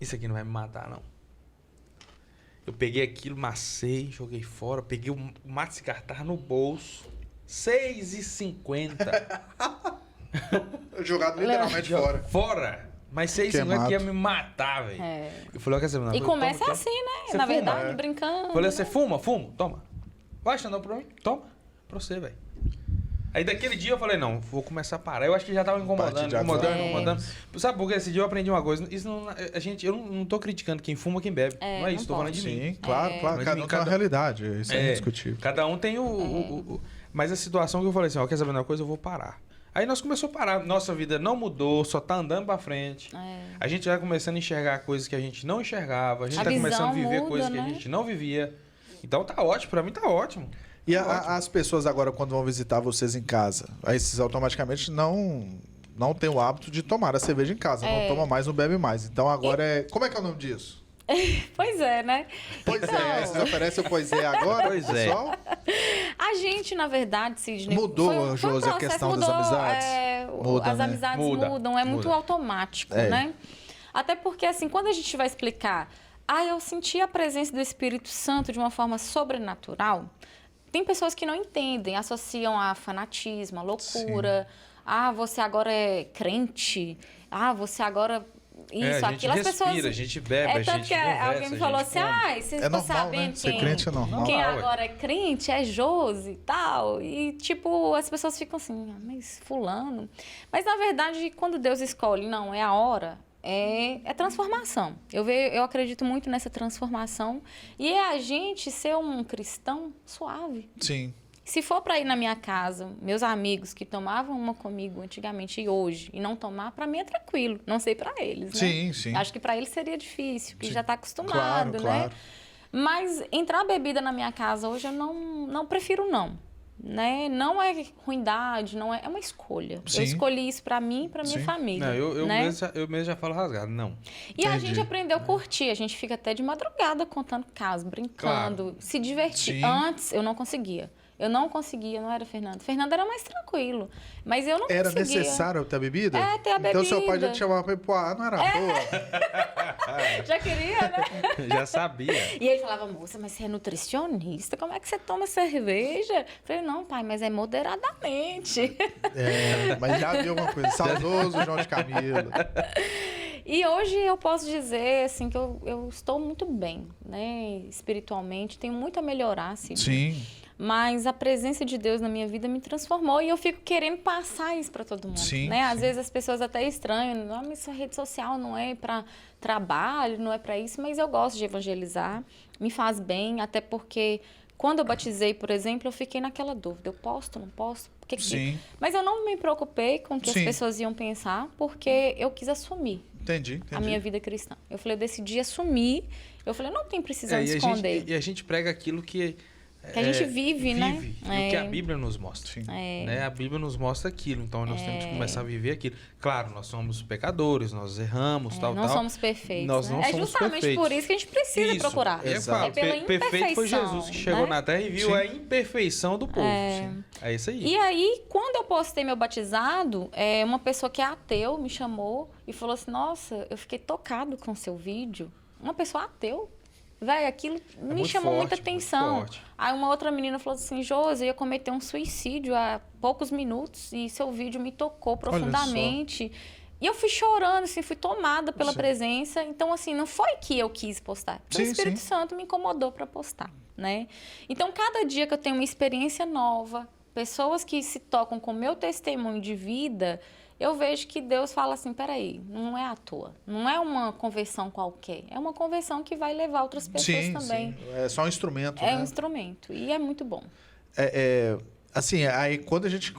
Isso aqui não vai me matar, não. Eu peguei aquilo, macei, joguei fora. Peguei o mato de cigarro, tava no bolso. R$6,50. Jogado literalmente fora. Fora. Mas 6,50 que ia me matar, velho. Eu falei, ó, quer saber? E começa assim, né? Você Na fuma? verdade, brincando. Eu falei, você fuma? Fumo? Toma. Vai, Xandão, pra mim? Toma. Pra você, velho. Aí daquele dia eu falei, não, vou começar a parar. Eu acho que já tava incomodando. Sabe por quê? Esse dia eu aprendi uma coisa. Isso não, eu não tô criticando quem fuma, quem bebe. Não é isso, tô falando de mim. Sim, claro. Cada um tem uma realidade. Isso é indiscutível. Cada um tem Mas a situação que eu falei assim, ó, quer saber uma coisa? Eu vou parar. Aí nós começamos a parar. Nossa vida não mudou, só tá andando pra frente. A gente vai começando a enxergar coisas que a gente não enxergava. A gente tá começando a viver coisas que a gente não vivia. Então tá ótimo, pra mim tá ótimo. E as pessoas agora, quando vão visitar vocês em casa, aí vocês automaticamente não têm o hábito de tomar a cerveja em casa. Não toma mais, não bebe mais. Então agora Como é que é o nome disso? Pois é, né? Pois é, vocês oferecem o pois é agora, Pois é. pessoal? A gente, na verdade, Sidney... Mudou, Josi, a questão das amizades? Muda, as né? amizades mudam, é muito automático, né? Até porque, assim, quando a gente vai explicar... eu senti a presença do Espírito Santo de uma forma sobrenatural. Tem pessoas que não entendem, associam a fanatismo, a loucura. Sim. Você agora é crente. Você agora... Isso, aquilo. As pessoas... a gente bebe, a gente tanto que alguém me falou assim, você ficou normal, sabendo né? Ser crente é normal. quem agora é crente é Josi e tal. E, tipo, as pessoas ficam assim, mas fulano... Mas, na verdade, quando Deus escolhe, não, é a hora... É transformação. Eu acredito muito nessa transformação. E é a gente ser um cristão suave. Sim. Se for para ir na minha casa, meus amigos que tomavam uma comigo antigamente e hoje, e não tomar, para mim é tranquilo. Não sei para eles, né? Sim, sim. Acho que para eles seria difícil, porque já está Claro, acostumado, né? claro. Mas entrar bebida na minha casa hoje, eu não prefiro, não. Né? Não é ruindade, não é uma escolha. Sim. Eu escolhi isso para mim e para minha família. Não, eu né? mesmo já falo rasgado, não. E a gente aprendeu a curtir, a gente fica até de madrugada contando casos, brincando, se divertir. Sim. Antes eu não conseguia. Não era Fernando. Fernando era mais tranquilo. Mas eu não conseguia. Era necessário ter a bebida? Ter a bebida. Então seu pai já te chamava pra ir pro ar, não era boa? Já queria, né? Já sabia. E ele falava, moça, mas você é nutricionista? Como é que você toma cerveja? Eu falei, não, pai, mas é moderadamente. Mas já viu alguma coisa. Saudoso João de Camilo. E hoje eu posso dizer, assim, que eu estou muito bem, né? Espiritualmente, tenho muito a melhorar, assim. Sim. Mas a presença de Deus na minha vida me transformou e eu fico querendo passar isso para todo mundo, sim, né? sim. Às vezes as pessoas até estranham, mas essa rede social não é para trabalho, não é para isso, mas eu gosto de evangelizar, me faz bem, até porque quando eu batizei, por exemplo, eu fiquei naquela dúvida, eu posto, não posto? Sim. Mas eu não me preocupei com o que as pessoas iam pensar, porque eu quis assumir. Entendi. A minha vida cristã. Eu falei, eu decidi assumir, eu falei, não tem precisão de esconder. E a gente prega aquilo que a gente vive, né? E o que a Bíblia nos mostra. Sim. Né? A Bíblia nos mostra aquilo. Então, nós temos que começar a viver aquilo. Claro, nós somos pecadores, nós erramos, não somos perfeitos. Nós não somos justamente perfeitos. por isso que a gente precisa procurar. Exato. Pela imperfeição. Perfeito foi Jesus que chegou na Terra e viu a imperfeição do povo. É isso aí. E aí, quando eu postei meu batizado, uma pessoa que é ateu me chamou e falou assim, nossa, eu fiquei tocado com o seu vídeo. Uma pessoa ateu. Véi, aquilo me chamou muita atenção. Aí uma outra menina falou assim, Josi, eu ia cometer um suicídio há poucos minutos e seu vídeo me tocou profundamente. E eu fui chorando, assim, fui tomada pela presença. Então, assim, não foi que eu quis postar. O Espírito Santo me incomodou para postar, né? Então, cada dia que eu tenho uma experiência nova, pessoas que se tocam com o meu testemunho de vida, eu vejo que Deus fala assim, peraí, não é à toa. Não é uma conversão qualquer. É uma conversão que vai levar outras pessoas também. Sim. É só um instrumento, É um instrumento. E é muito bom. Assim, aí quando a gente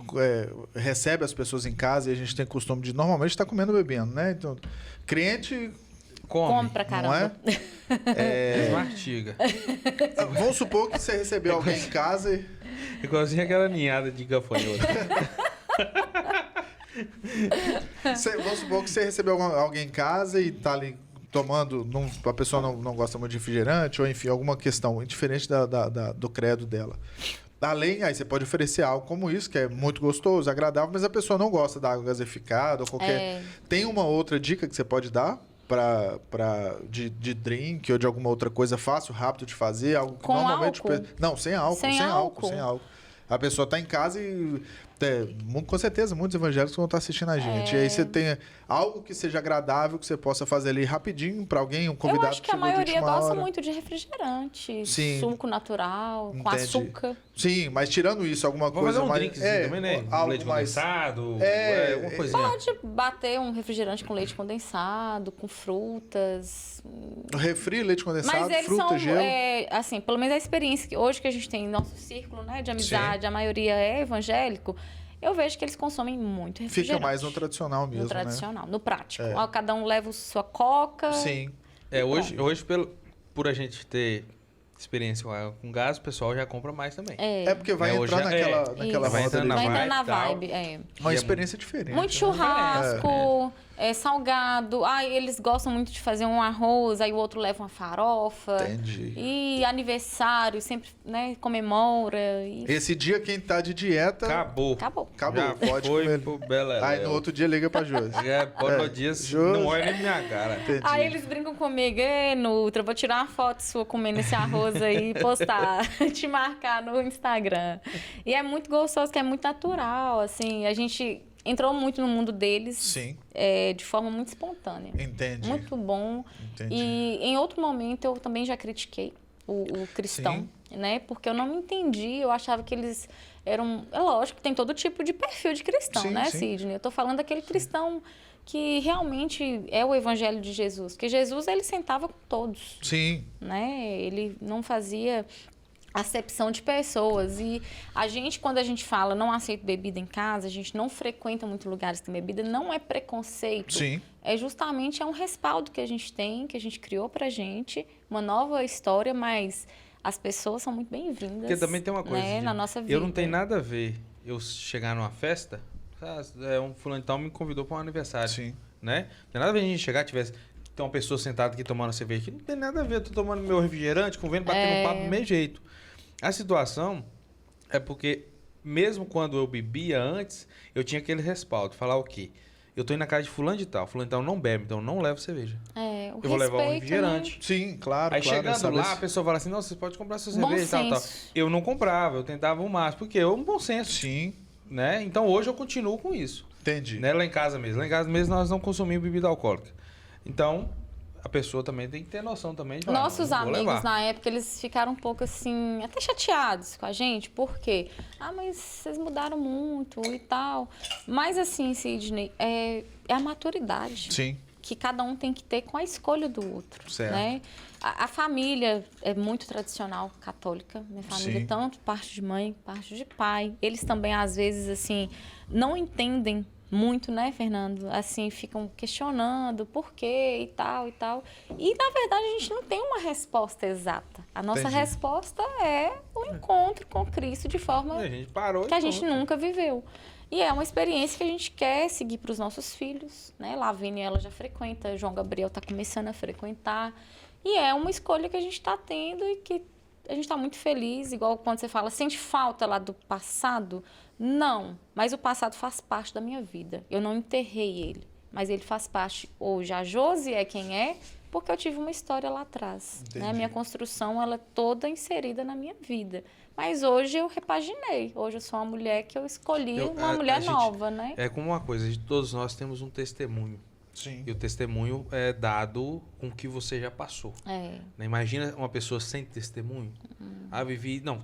recebe as pessoas em casa e a gente tem costume de normalmente estar comendo e bebendo, né? Então, cliente Come pra caramba. não é? Mastiga. Vamos supor que você recebeu alguém em casa e... Igualzinho aquela ninhada de gafanhoto. Vamos supor que você recebeu alguém em casa e tá ali tomando... a pessoa não gosta muito de refrigerante ou, enfim, alguma questão diferente do credo dela. Além, aí você pode oferecer algo como isso, que é muito gostoso, agradável, mas a pessoa não gosta da água gaseificada ou qualquer... Tem uma outra dica que você pode dar de drink ou de alguma outra coisa fácil, rápido de fazer? Algo que Com normalmente... álcool? Não, sem álcool. A pessoa tá em casa e... com certeza, muitos evangélicos vão estar assistindo a gente. E aí você tem algo que seja agradável, que você possa fazer ali rapidinho para alguém, um convidado. Eu acho que a maioria gosta muito de refrigerante, suco natural, com açúcar. Sim, mas tirando isso, alguma coisa fazer um mais... drinkzinho também, né? Leite condensado, alguma coisinha. Pode bater um refrigerante com leite condensado, com frutas. Refri, leite condensado, mas eles fruta, são, gelo. assim, pelo menos a experiência que hoje que a gente tem no nosso círculo, né, de amizade, a maioria é evangélico, eu vejo que eles consomem muito refrigerante. Fica mais no tradicional mesmo, no tradicional, né? no prático. Cada um leva sua coca. Sim. Hoje por a gente ter experiência com gás, o pessoal já compra mais também. Porque vai entrar naquela vai roda entrar ali. Vai entrar na vibe, Uma experiência diferente. Muito churrasco, salgado. Eles gostam muito de fazer um arroz, aí o outro leva uma farofa. Entendi. E aniversário, sempre, né, comemora. Esse dia, quem tá de dieta... Acabou. Já foi pode comer. pro Bela. Aí no outro dia liga pra Josi. No dia não olha nem minha cara. Entendi. Aí eles brincam comigo, Nutra, vou tirar uma foto sua comendo esse arroz aí e postar, te marcar no Instagram. E é muito gostoso, que é muito natural, assim, a gente entrou muito no mundo deles. Sim. De forma muito espontânea. Entendi. Muito bom. Entendi. E em outro momento eu também já critiquei o cristão, né? Porque eu não entendi, eu achava que eles eram... É lógico que tem todo tipo de perfil de cristão, né, Sidney? Eu tô falando daquele cristão que realmente é o evangelho de Jesus. Porque Jesus, ele sentava com todos. Sim. Né? Ele não fazia acepção de pessoas. E a gente, quando a gente fala não aceito bebida em casa, a gente não frequenta muitos lugares que tem bebida, não é preconceito. Sim. É justamente um respaldo que a gente tem, que a gente criou pra gente, uma nova história, mas as pessoas são muito bem-vindas. Porque também tem uma coisa, né, na nossa vida. Eu não tenho nada a ver eu chegar numa festa, um fulano então me convidou para um aniversário. Sim. Né? Não tem nada a ver a gente chegar, tivesse tem uma pessoa sentada aqui tomando cerveja aqui, não tem nada a ver, eu tô tomando meu refrigerante, comendo, batendo um papo do mesmo jeito. A situação é porque, mesmo quando eu bebia antes, eu tinha aquele respaldo. Falar o quê? Eu tô indo na casa de fulano de tal não bebe, então não levo cerveja. Eu vou levar um refrigerante. Né? Sim, claro. Aí chegando lá, se... a pessoa fala assim, não, você pode comprar sua cerveja e tal. Eu não comprava, eu tentava o máximo, porque é um bom senso. Sim. Né? Então hoje eu continuo com isso. Entendi. Né? Lá em casa mesmo nós não consumimos bebida alcoólica. Então, a pessoa também tem que ter noção também de Nossos amigos, na época, eles ficaram um pouco assim, até chateados com a gente, porque, mas vocês mudaram muito e tal. Mas assim, Sidney, é a maturidade. Sim. Que cada um tem que ter com a escolha do outro. Certo. Né? A família é muito tradicional, católica. Minha família, tanto parte de mãe, parte de pai. Eles também, às vezes, assim, não entendem muito, né, Fernando? Assim, ficam questionando por quê e tal e tal. E, na verdade, a gente não tem uma resposta exata. A nossa resposta é o encontro com Cristo de forma que a gente nunca viveu. E é uma experiência que a gente quer seguir para os nossos filhos, né? Lavínia, ela já frequenta, João Gabriel está começando a frequentar. E é uma escolha que a gente está tendo e que a gente está muito feliz. Igual quando você fala, sente falta lá do passado? Não, mas o passado faz parte da minha vida. Eu não enterrei ele, mas ele faz parte hoje. A Josi é quem é, porque eu tive uma história lá atrás. Né? A minha construção, ela é toda inserida na minha vida. Mas hoje eu repaginei. Hoje eu sou uma mulher que eu escolhi, uma mulher nova, né? É como uma coisa, todos nós temos um testemunho. Sim. E o testemunho é dado com o que você já passou. Né? Imagina uma pessoa sem testemunho.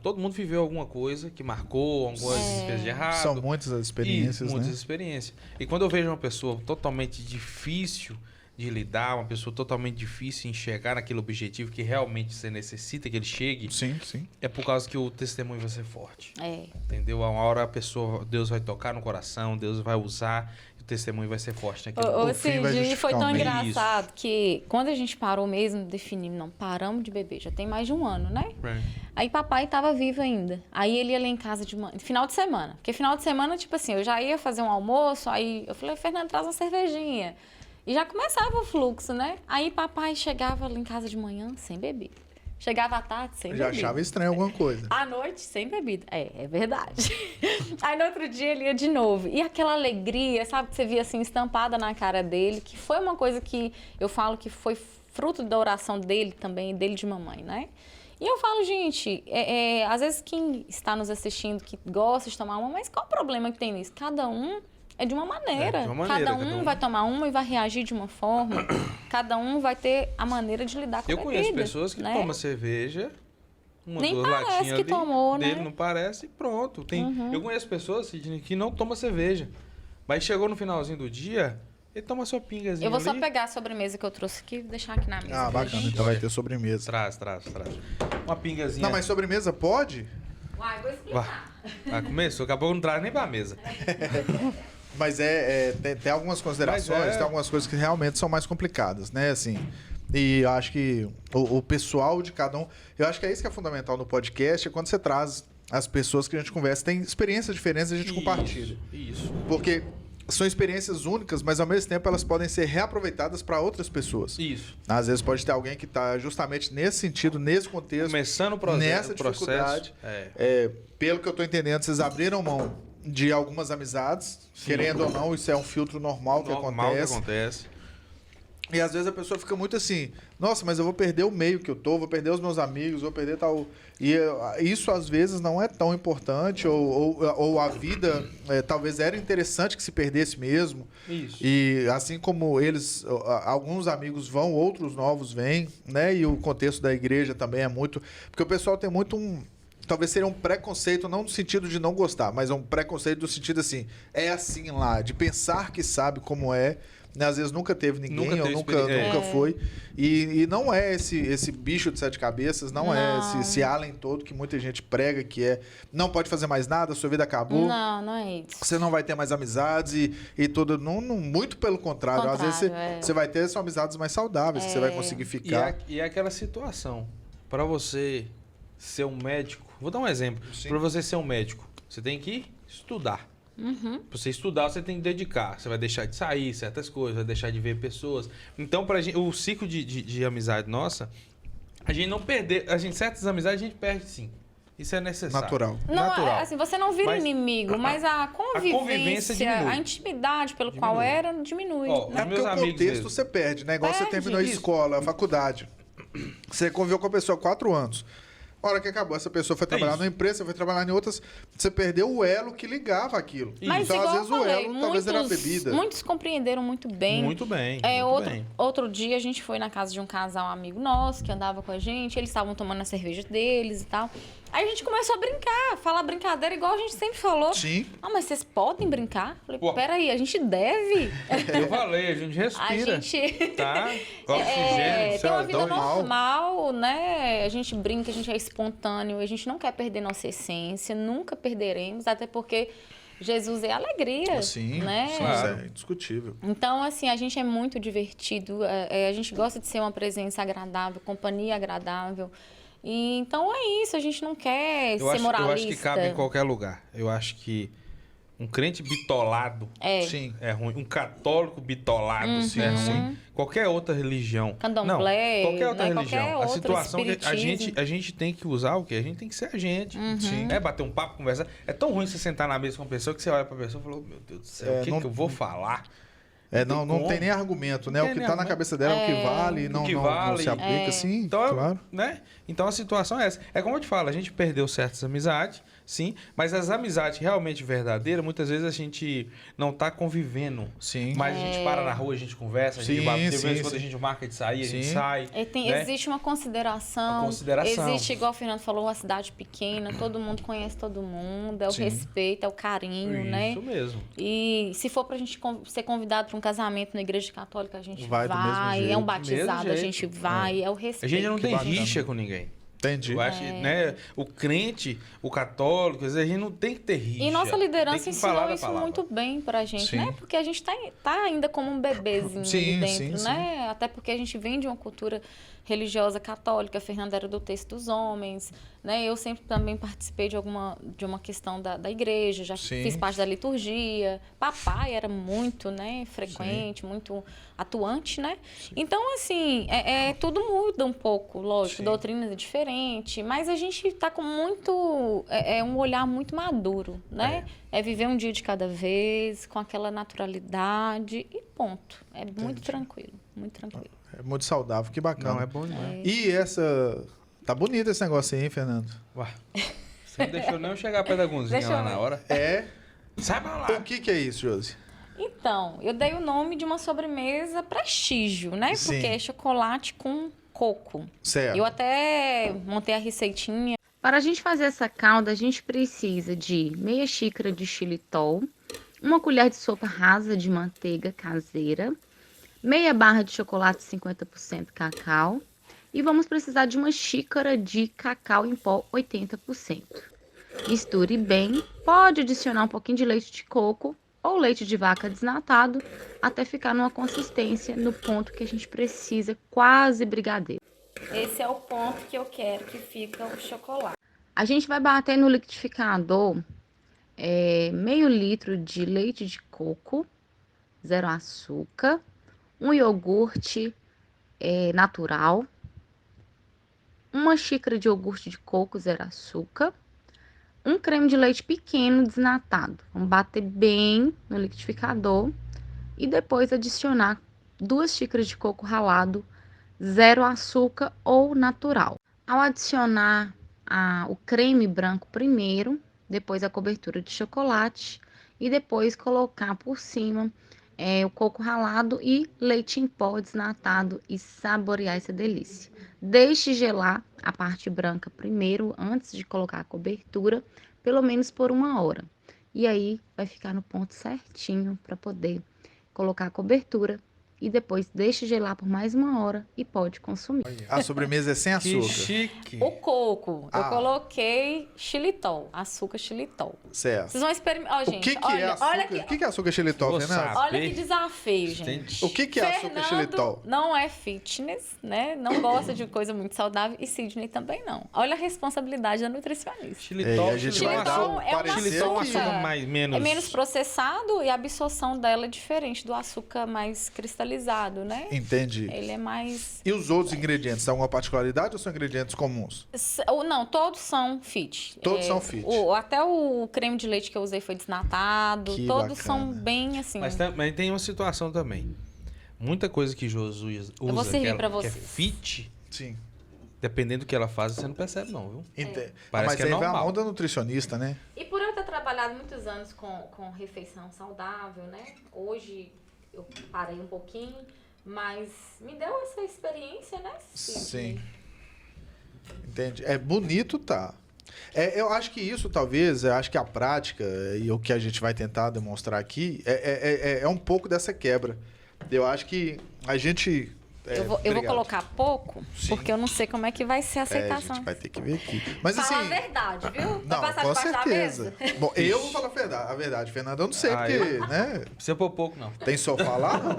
Todo mundo viveu alguma coisa que marcou, alguma coisa que fez de errado. São muitas as experiências, muitas experiências. E quando eu vejo uma pessoa totalmente difícil de lidar, uma pessoa totalmente difícil em chegar naquele objetivo que realmente você necessita que ele chegue, Sim, sim. é por causa que o testemunho vai ser forte. É. Entendeu? Uma hora a pessoa, Deus vai tocar no coração, Deus vai usar, e o testemunho vai ser forte naquele Ô, fim vai Cid, foi tão justificar o meio. engraçado que quando a gente parou mesmo, definimos, não, paramos de beber, já tem mais de um ano, né? Aí papai tava vivo ainda. Aí ele ia lá em casa de final de semana. Porque final de semana, tipo assim, eu já ia fazer um almoço, aí eu falei, Fernando, traz uma cervejinha. E já começava o fluxo, né? Aí papai chegava lá em casa de manhã sem beber. Chegava à tarde sem Já bebida. achava estranho alguma coisa. À noite, sem bebida. É verdade. Aí no outro dia ele ia de novo. E aquela alegria, sabe, que você via assim estampada na cara dele, que foi uma coisa que eu falo que foi fruto da oração dele também, dele de mamãe, né? E eu falo, gente, às vezes quem está nos assistindo que gosta de tomar uma, mas qual o problema que tem nisso? Cada um é de uma maneira. Cada um vai tomar uma e vai reagir de uma forma. Cada um vai ter a maneira de lidar com a Eu bebida. conheço pessoas que né? tomam cerveja, uma, Nem duas parece latinhas que ali, tomou, dele né? não parece e pronto. Eu conheço pessoas, Sidney, que não tomam cerveja. Mas chegou no finalzinho do dia, ele toma sua pingazinha Eu vou só ali. pegar a sobremesa que eu trouxe aqui e deixar aqui na mesa. Ah, pra bacana. gente. Então vai ter sobremesa. Traz. Uma pingazinha. Não, mas sobremesa pode? Uai, vou explicar. Vai começou, daqui a pouco não traz nem pra mesa. Mas tem algumas considerações, Mas tem algumas coisas que realmente são mais complicadas, né? Assim, e eu acho que o pessoal de cada um... Eu acho que é isso que é fundamental no podcast, é quando você traz as pessoas que a gente conversa, tem experiências diferentes e a gente compartilha. Isso. Porque são experiências únicas, mas ao mesmo tempo elas podem ser reaproveitadas para outras pessoas. Isso. Às vezes pode ter alguém que está justamente nesse sentido, nesse contexto, Começando o processo. nessa dificuldade. Pelo que eu estou entendendo, vocês abriram mão de algumas amizades, querendo ou não, isso é um filtro normal que acontece. E às vezes a pessoa fica muito assim, nossa, mas eu vou perder o meio que eu tô, vou perder os meus amigos, vou perder tal... E isso às vezes não é tão importante, ou a vida talvez era interessante que se perdesse mesmo. Isso. E assim como eles, alguns amigos vão, outros novos vêm, né? E o contexto da igreja também é muito... Porque o pessoal tem muito talvez seria um preconceito, não no sentido de não gostar, mas é um preconceito do sentido assim, é assim lá, de pensar que sabe como é, né? Às vezes nunca teve ninguém, nunca foi. E não é esse bicho de sete cabeças, não é esse alien todo que muita gente prega, que não pode fazer mais nada, sua vida acabou. Não é isso. Você não vai ter mais amizades e tudo. Muito pelo contrário. Às vezes você vai ter só amizades mais saudáveis, que você vai conseguir ficar. E é aquela situação. Para você ser um médico, vou dar um exemplo. Para você ser um médico, você tem que estudar. Para você estudar, você tem que dedicar. Você vai deixar de sair certas coisas, vai deixar de ver pessoas. Então, o ciclo de amizade nossa, a gente não perder... certas amizades a gente perde sim. Isso é necessário. Natural. Não, assim, você não vira inimigo, mas a convivência diminui. a intimidade pelo qual era, diminui. Ó, É porque o contexto mesmo. você perde, né? Igual você terminou a escola, a faculdade. Você conviveu com a pessoa há 4 anos. A hora que acabou, essa pessoa foi trabalhar numa empresa, foi trabalhar em outras, você perdeu o elo que ligava aquilo. Mas então, igual às vezes, eu falei, o elo talvez era a bebida. Muitos compreenderam muito bem. Muito bem. Outro dia a gente foi na casa de um casal amigo nosso que andava com a gente, eles estavam tomando a cerveja deles e tal. Aí a gente começou a brincar, falar brincadeira igual a gente sempre falou. Sim. Ah, mas vocês podem brincar? Falei, peraí, a gente deve. Eu falei, a gente respira. A gente... Tá? Oxigênio, tem uma vida normal. normal, né? A gente brinca, a gente é espontâneo, a gente não quer perder nossa essência, nunca perderemos, até porque Jesus é alegria, Sim, né? sim, Claro. isso é indiscutível. Então, assim, a gente é muito divertido, a gente gosta de ser uma presença agradável, companhia agradável. E, então é isso, a gente não quer ser moralista. Eu acho que cabe em qualquer lugar. Eu acho que um crente bitolado Sim. é ruim. Um católico bitolado é ruim. Qualquer outra religião. Candomblé, qualquer outra né? religião. Qualquer A outro situação que espiritismo. a gente tem que usar o quê? A gente tem que ser a gente. Sim. Bater um papo, conversar. É tão ruim você sentar na mesa com uma pessoa que você olha pra pessoa e fala, meu Deus do céu, o que eu vou falar? Não tem nem argumento, né? O que tá na cabeça dela é o que vale e não se aplica, sim, Então, claro. né? Então a situação é essa. É como eu te falo, a gente perdeu certas amizades, Sim, mas as amizades realmente verdadeiras, muitas vezes a gente não tá convivendo. Sim. Mas a gente para na rua, a gente conversa, a gente Sim, vai. De sim, vez em quando sim. a gente marca de sair, a gente Sim. sai. Né? Existe uma consideração. Uma consideração. Existe, igual o Fernando falou, uma cidade pequena, todo mundo conhece todo mundo, é o Sim. respeito, é o carinho, né? Isso mesmo. E se for pra gente ser convidado para um casamento na igreja católica, a gente Vai vai. do mesmo É jeito. um batizado, Mesmo a gente jeito. vai, é o respeito. A gente não tem bacana. rixa com ninguém. Entendi. Eu acho que, né, o crente, o católico, às vezes a gente não tem que ter rixa. E nossa liderança Tem que falar ensinou da isso palavra. muito bem pra gente, Sim. né? Porque a gente tá ainda como um bebezinho Sim, ali dentro, sim, né? Até porque a gente vem de uma cultura religiosa católica, a Fernanda era do texto dos homens, né? Eu sempre também participei de uma questão da igreja, já Sim. fiz parte da liturgia. Papai era muito, né, frequente, muito atuante, né? Então, assim, tudo muda um pouco, lógico, Sim. doutrina é diferente, mas a gente tá com muito, um olhar muito maduro, né? É viver um dia de cada vez, com aquela naturalidade e ponto. É muito tranquilo, muito tranquilo. É muito saudável, que bacana. Não, é bom demais. E essa... Tá bonito esse negócio aí, hein, Fernando? Ué, você não deixou nem eu chegar perto da Gunzinha Deixa eu lá na ver. hora. É... Sai pra lá. O que é isso, Josi? Então, eu dei o nome de uma sobremesa prestígio, né? Sim. Porque é chocolate com coco. Certo. Eu até montei a receitinha. Para a gente fazer essa calda, a gente precisa de meia xícara de xilitol, uma colher de sopa rasa de manteiga caseira, meia barra de chocolate 50% cacau e vamos precisar de uma xícara de cacau em pó 80%. Misture bem, pode adicionar um pouquinho de leite de coco ou leite de vaca desnatado até ficar numa consistência no ponto que a gente precisa, quase brigadeiro. Esse é o ponto que eu quero que fica o chocolate. A gente vai bater no liquidificador meio litro de leite de coco, 0 açúcar, um iogurte natural, uma xícara de iogurte de coco, 0 açúcar, um creme de leite pequeno desnatado. Vamos bater bem no liquidificador e depois adicionar 2 xícaras de coco ralado, 0 açúcar ou natural. Ao adicionar o creme branco primeiro, depois a cobertura de chocolate e depois colocar por cima o coco ralado e leite em pó desnatado e saborear essa delícia. Deixe gelar a parte branca primeiro, antes de colocar a cobertura, pelo menos por 1 hora. E aí vai ficar no ponto certinho para poder colocar a cobertura e depois deixe gelar por mais 1 hora e pode consumir. A sobremesa é sem Que açúcar. chique. O coco, eu Ah. coloquei xilitol, açúcar xilitol. Certo. Vocês vão experimentar. Ó, O gente, que olha, é açúcar? olha aqui. O que é açúcar xilitol, Vou Fernando? saber. Olha que desafio, gente. Entendi. O que é açúcar xilitol? Não é fitness, né? Não gosta de coisa muito saudável e Sidney também não. Olha a responsabilidade da nutricionista. Xilitol, a gente Xilitol vai dar um é uma parecer Xilitol é um aqui. açúcar menos... É menos processado e a absorção dela é diferente do açúcar mais cristalizado, né? Entendi. Ele é mais... E os outros ingredientes, tem alguma particularidade ou são ingredientes comuns? Não, todos são fit. Todos são fit. Até o creme de leite que eu usei foi desnatado. Que Todos bacana. são bem assim. Mas tem uma situação também. Muita coisa que Josué usa vou servir pra que é vocês. fit, Sim. dependendo do que ela faz, você não percebe não, viu? Parece Mas que é aí vai a normal. mão da nutricionista, né? E por eu ter trabalhado muitos anos com refeição saudável, né? Hoje eu parei um pouquinho, mas me deu essa experiência, né? Sim. Entendi. É bonito, tá. Eu acho que isso, talvez, eu acho que a prática e o que a gente vai tentar demonstrar aqui é um pouco dessa quebra. Eu acho que a gente... Eu vou obrigado. colocar pouco, Sim. porque eu não sei como é que vai ser a A aceitação. gente vai ter que ver aqui. Mas Falar assim... a verdade, viu? Vai Não, passar com debaixo da certeza. mesa. Bom, eu vou falar a verdade, Fernanda. Eu não sei, porque, né? Não precisa pôr pouco, não. Tem sofá lá? Não.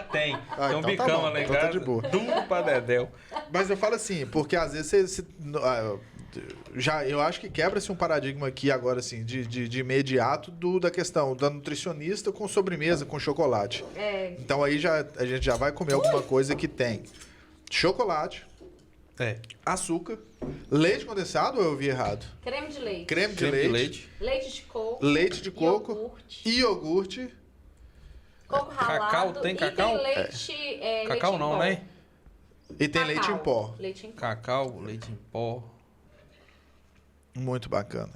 Tem. Tem um então tá bicão bom, lá em então tá casa. de boa. Duro pra dedéu. Mas eu falo assim, porque às vezes eu acho que quebra-se um paradigma aqui agora, assim, de imediato da questão da nutricionista com sobremesa, com chocolate. Então aí a gente já vai comer alguma coisa que tem chocolate, açúcar, leite condensado ou eu vi errado? Creme de leite. Creme de Creme de leite, Leite de coco. leite de coco, Iogurte. iogurte. Coco ralado. Cacau, tem cacau? E tem leite, Cacau leite em não, pó. né? E tem leite em pó. Leite em pó. Cacau, leite em pó. Muito bacana.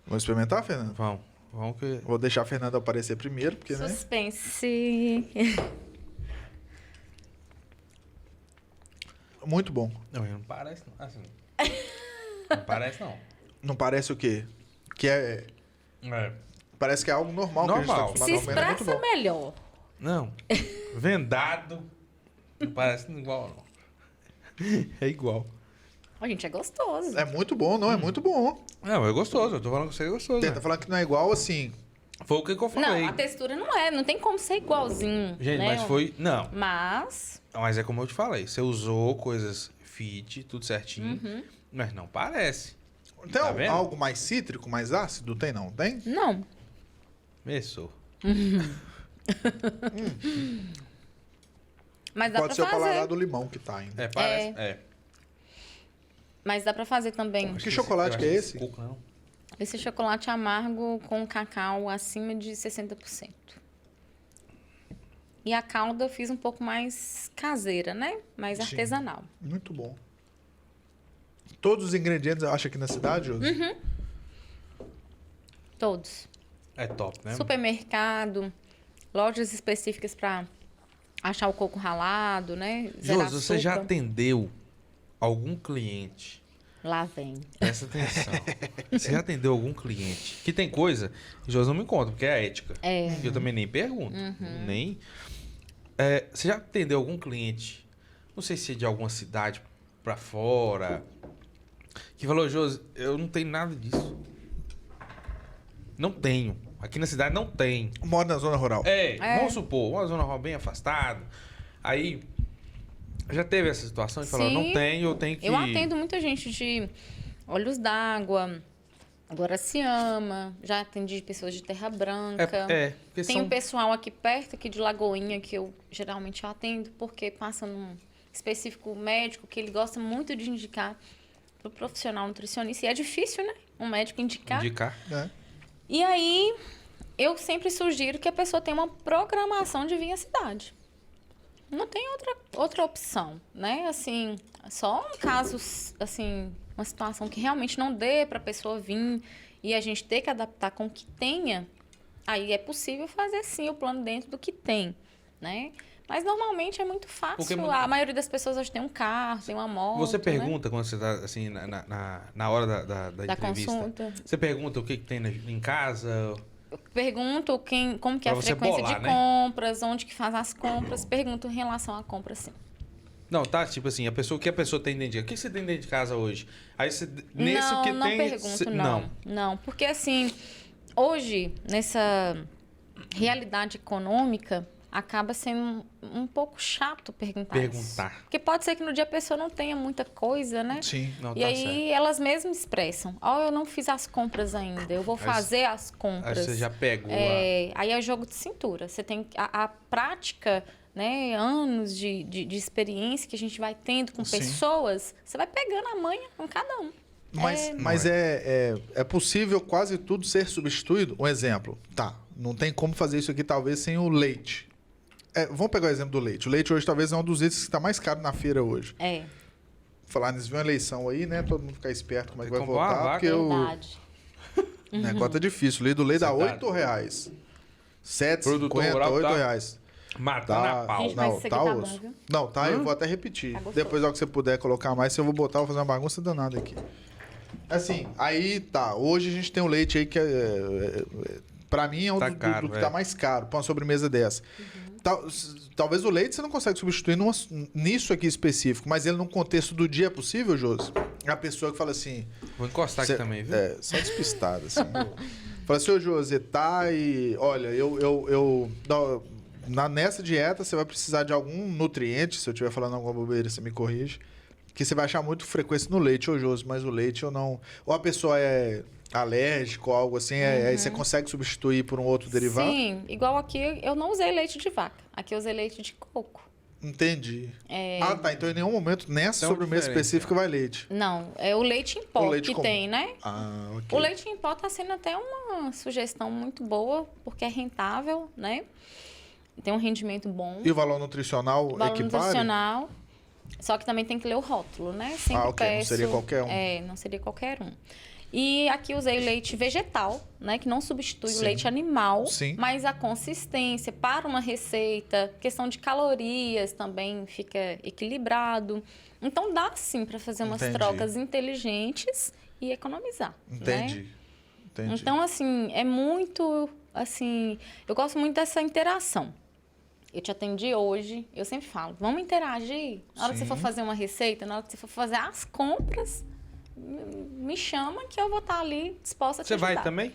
Vamos experimentar, Fernando? Vamos que... Vou deixar a Fernanda aparecer primeiro, porque, né? Suspense. Muito bom. Não parece, não. Assim, não parece, não. Não parece o quê? Que é... Parece que é algo normal. Normal. Que a Se gente tá acostumado a comer, né? Muito expressa bom. melhor. Não. Vendado. Não parece igual, não. É igual. A gente, é gostoso. É muito bom, não? É muito bom. Não, é gostoso. Eu tô falando que você é gostoso. Tenta Né? falando que não é igual, assim... Foi o que eu falei. Não, a textura não é. Não tem como ser igualzinho. Gente, né? mas foi... Não. Mas... Mas é como eu te falei. Você usou coisas fit, tudo certinho. Uhum. Mas não parece. Tem Tá vendo? algo mais cítrico, mais ácido? Tem, não? Tem? Não. Começou. Mas dá Pode ser pra o paladar fazer. do limão que tá ainda. É, parece. É. Mas dá pra fazer também. Que chocolate que é esse? Coco, não. Esse chocolate amargo com cacau acima de 60%. E a calda eu fiz um pouco mais caseira, né? Mais Sim. artesanal. Muito bom. Todos os ingredientes eu acho aqui na cidade, Josi? Todos. É top, né? Supermercado, lojas específicas para achar o coco ralado, né? Zero Josi, você já açúcar. atendeu algum cliente? Lá vem. Presta atenção. Você já atendeu algum cliente? Que tem coisa, Josi não me conta, porque é ética. É. Eu também nem pergunto. Nem. Você já atendeu algum cliente, não sei se é de alguma cidade pra fora, que falou, Josi, eu não tenho nada disso. Não tenho. Aqui na cidade não tem. Moro na zona rural. Vamos supor, uma zona rural bem afastada. Aí, já teve essa situação de falar, Sim. não tenho, eu tenho que... Eu atendo muita gente de Olhos d'Água, Guaraciama, já atendi pessoas de Terra Branca. Porque Tem um pessoal aqui perto, aqui de Lagoinha, que eu geralmente atendo, porque passa num específico médico que ele gosta muito de indicar pro profissional nutricionista. E é difícil, né? Um médico indicar. É. E aí, eu sempre sugiro que a pessoa tenha uma programação de vir à cidade. Não tem outra opção, né? Assim, só um caso, assim, uma situação que realmente não dê para a pessoa vir e a gente ter que adaptar com o que tenha, aí é possível fazer, sim, o plano dentro do que tem, né? Mas, normalmente, é muito fácil. Porque A maioria das pessoas hoje tem um carro, tem uma moto, Você né? pergunta quando você tá, assim, na hora da Da entrevista. consulta. Você pergunta o que tem em casa. Eu pergunto como que é Pra a você frequência bolar, de né? compras, onde que faz as compras. Pergunto em relação à compra, sim. Não, tá? Tipo assim, o que a pessoa tem dentro de casa. O que você tem dentro de casa hoje? Aí você, nesse não, que não tem... pergunto, não. Não, porque assim, hoje, nessa realidade econômica, acaba sendo um pouco chato perguntar isso. Porque pode ser que no dia a pessoa não tenha muita coisa, né? Sim. Não, E tá aí certo. elas mesmas expressam. Eu não fiz as compras ainda, eu vou fazer as Aí compras. você já pegou Aí é jogo de cintura. Você tem a prática, né? Anos de experiência que a gente vai tendo com Sim. pessoas, você vai pegando a manha com cada um. Mas é possível quase tudo ser substituído? Um exemplo. Tá, não tem como fazer isso aqui talvez sem o leite. Vamos pegar o exemplo do leite. O leite hoje talvez é um dos itens que está mais caro na feira hoje. Falar nisso, viu uma eleição aí, né? Todo mundo ficar esperto como é que vai Comprar uma votar. vaca. Porque Verdade. o negócio é difícil. O litro do leite dá Você tá R$8. Produtor R$7,50, rural tá R$8. matando a pau. Gente, mas isso aqui tá bom, osso. viu? Não, tá, eu vou até repetir. Tá gostoso. Depois, ao que você puder colocar mais, se eu vou botar, eu vou fazer uma bagunça danada aqui. Assim, aí tá. Hoje a gente tem um leite aí que pra mim é um Tá do caro, que tá mais caro pra uma sobremesa dessa. Talvez o leite você não consegue substituir nisso aqui específico, mas ele num contexto do dia é possível, Josi? A pessoa que fala assim... Vou encostar aqui também, viu? Só despistado, assim. Fala assim, ô Josi, tá e... Olha, nessa dieta você vai precisar de algum nutriente, se eu estiver falando alguma bobeira, você me corrige, que você vai achar muito frequência no leite, ô Josi, mas o leite eu não... Ou a pessoa é alérgico ou algo assim, aí você consegue substituir por um outro derivado? Sim, igual aqui eu não usei leite de vaca. Aqui eu usei leite de coco. Entendi. Ah, tá. Então em nenhum momento nessa Tem uma sobremesa diferença. específica vai leite. Não, é o leite em pó O leite que comum. tem, né? Ah, ok. O leite em pó tá sendo até uma sugestão muito boa, porque é rentável, né? Tem um rendimento bom. E o valor nutricional Valor equipare? nutricional. Só que também tem que ler o rótulo, né? Sempre ok. Não seria qualquer um. Não seria qualquer um. E aqui usei leite vegetal, né? Que não substitui o leite animal. Sim. Mas a consistência para uma receita, questão de calorias também fica equilibrado. Então dá sim para fazer umas trocas inteligentes e economizar. Entendi. Né? Entendi. Então, assim, é muito, assim... Eu gosto muito dessa interação. Eu te atendi hoje, eu sempre falo, vamos interagir. Na hora que você for fazer uma receita, na hora que você for fazer as compras, me chama que eu vou estar ali disposta a te ajudar. Você vai também?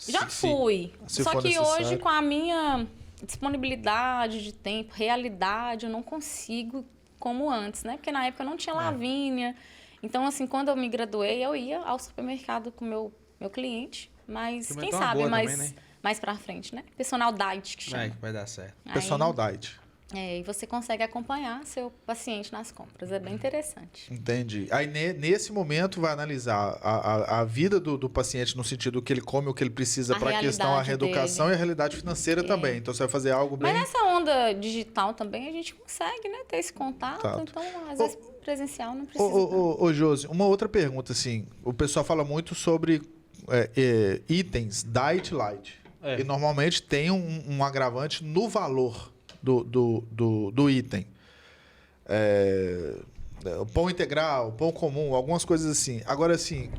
Já fui. Se Só for que necessário. hoje, com a minha disponibilidade de tempo, realidade, eu não consigo como antes, né? Porque na época não tinha Lavínia. Então, assim, quando eu me graduei, eu ia ao supermercado com meu cliente. Mas quem Experimentou uma sabe boa mais, também, né? mais pra frente, né? Personal diet, que chama. Vai dar certo. Personal diet. E você consegue acompanhar seu paciente nas compras. É bem interessante. Entendi. Aí, nesse momento, vai analisar a vida do paciente no sentido do que ele come, o que ele precisa A para a questão, a realidade reeducação dele. e a realidade financeira também. Então, você vai fazer algo bem... Mas nessa onda digital também, a gente consegue, né? Ter esse contato. Tato. Então, às vezes, presencial não precisa. Ô, Josi, uma outra pergunta, assim. O pessoal fala muito sobre itens diet light. É. E normalmente tem um agravante no valor do item. O pão integral, pão comum, algumas coisas assim. Agora, assim,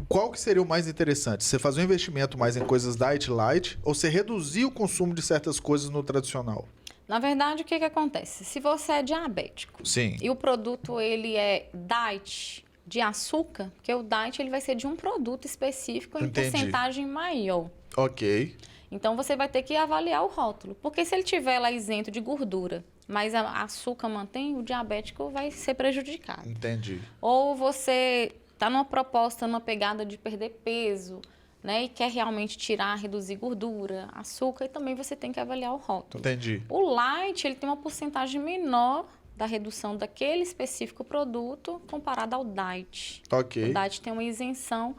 qual que seria o mais interessante? Você fazer um investimento mais em coisas diet light ou você reduzir o consumo de certas coisas no tradicional? Na verdade, o que acontece? Se você é diabético Sim. e o produto ele é diet de açúcar, porque o diet ele vai ser de um produto específico em Entendi. porcentagem maior. Ok. Então, você vai ter que avaliar o rótulo. Porque se ele tiver lá isento de gordura, mas a açúcar mantém, o diabético vai ser prejudicado. Entendi. Ou você está numa proposta, numa pegada de perder peso, né? E quer realmente tirar, reduzir gordura, açúcar, e também você tem que avaliar o rótulo. Entendi. O light, ele tem uma porcentagem menor da redução daquele específico produto comparado ao diet. Ok. O diet tem uma isenção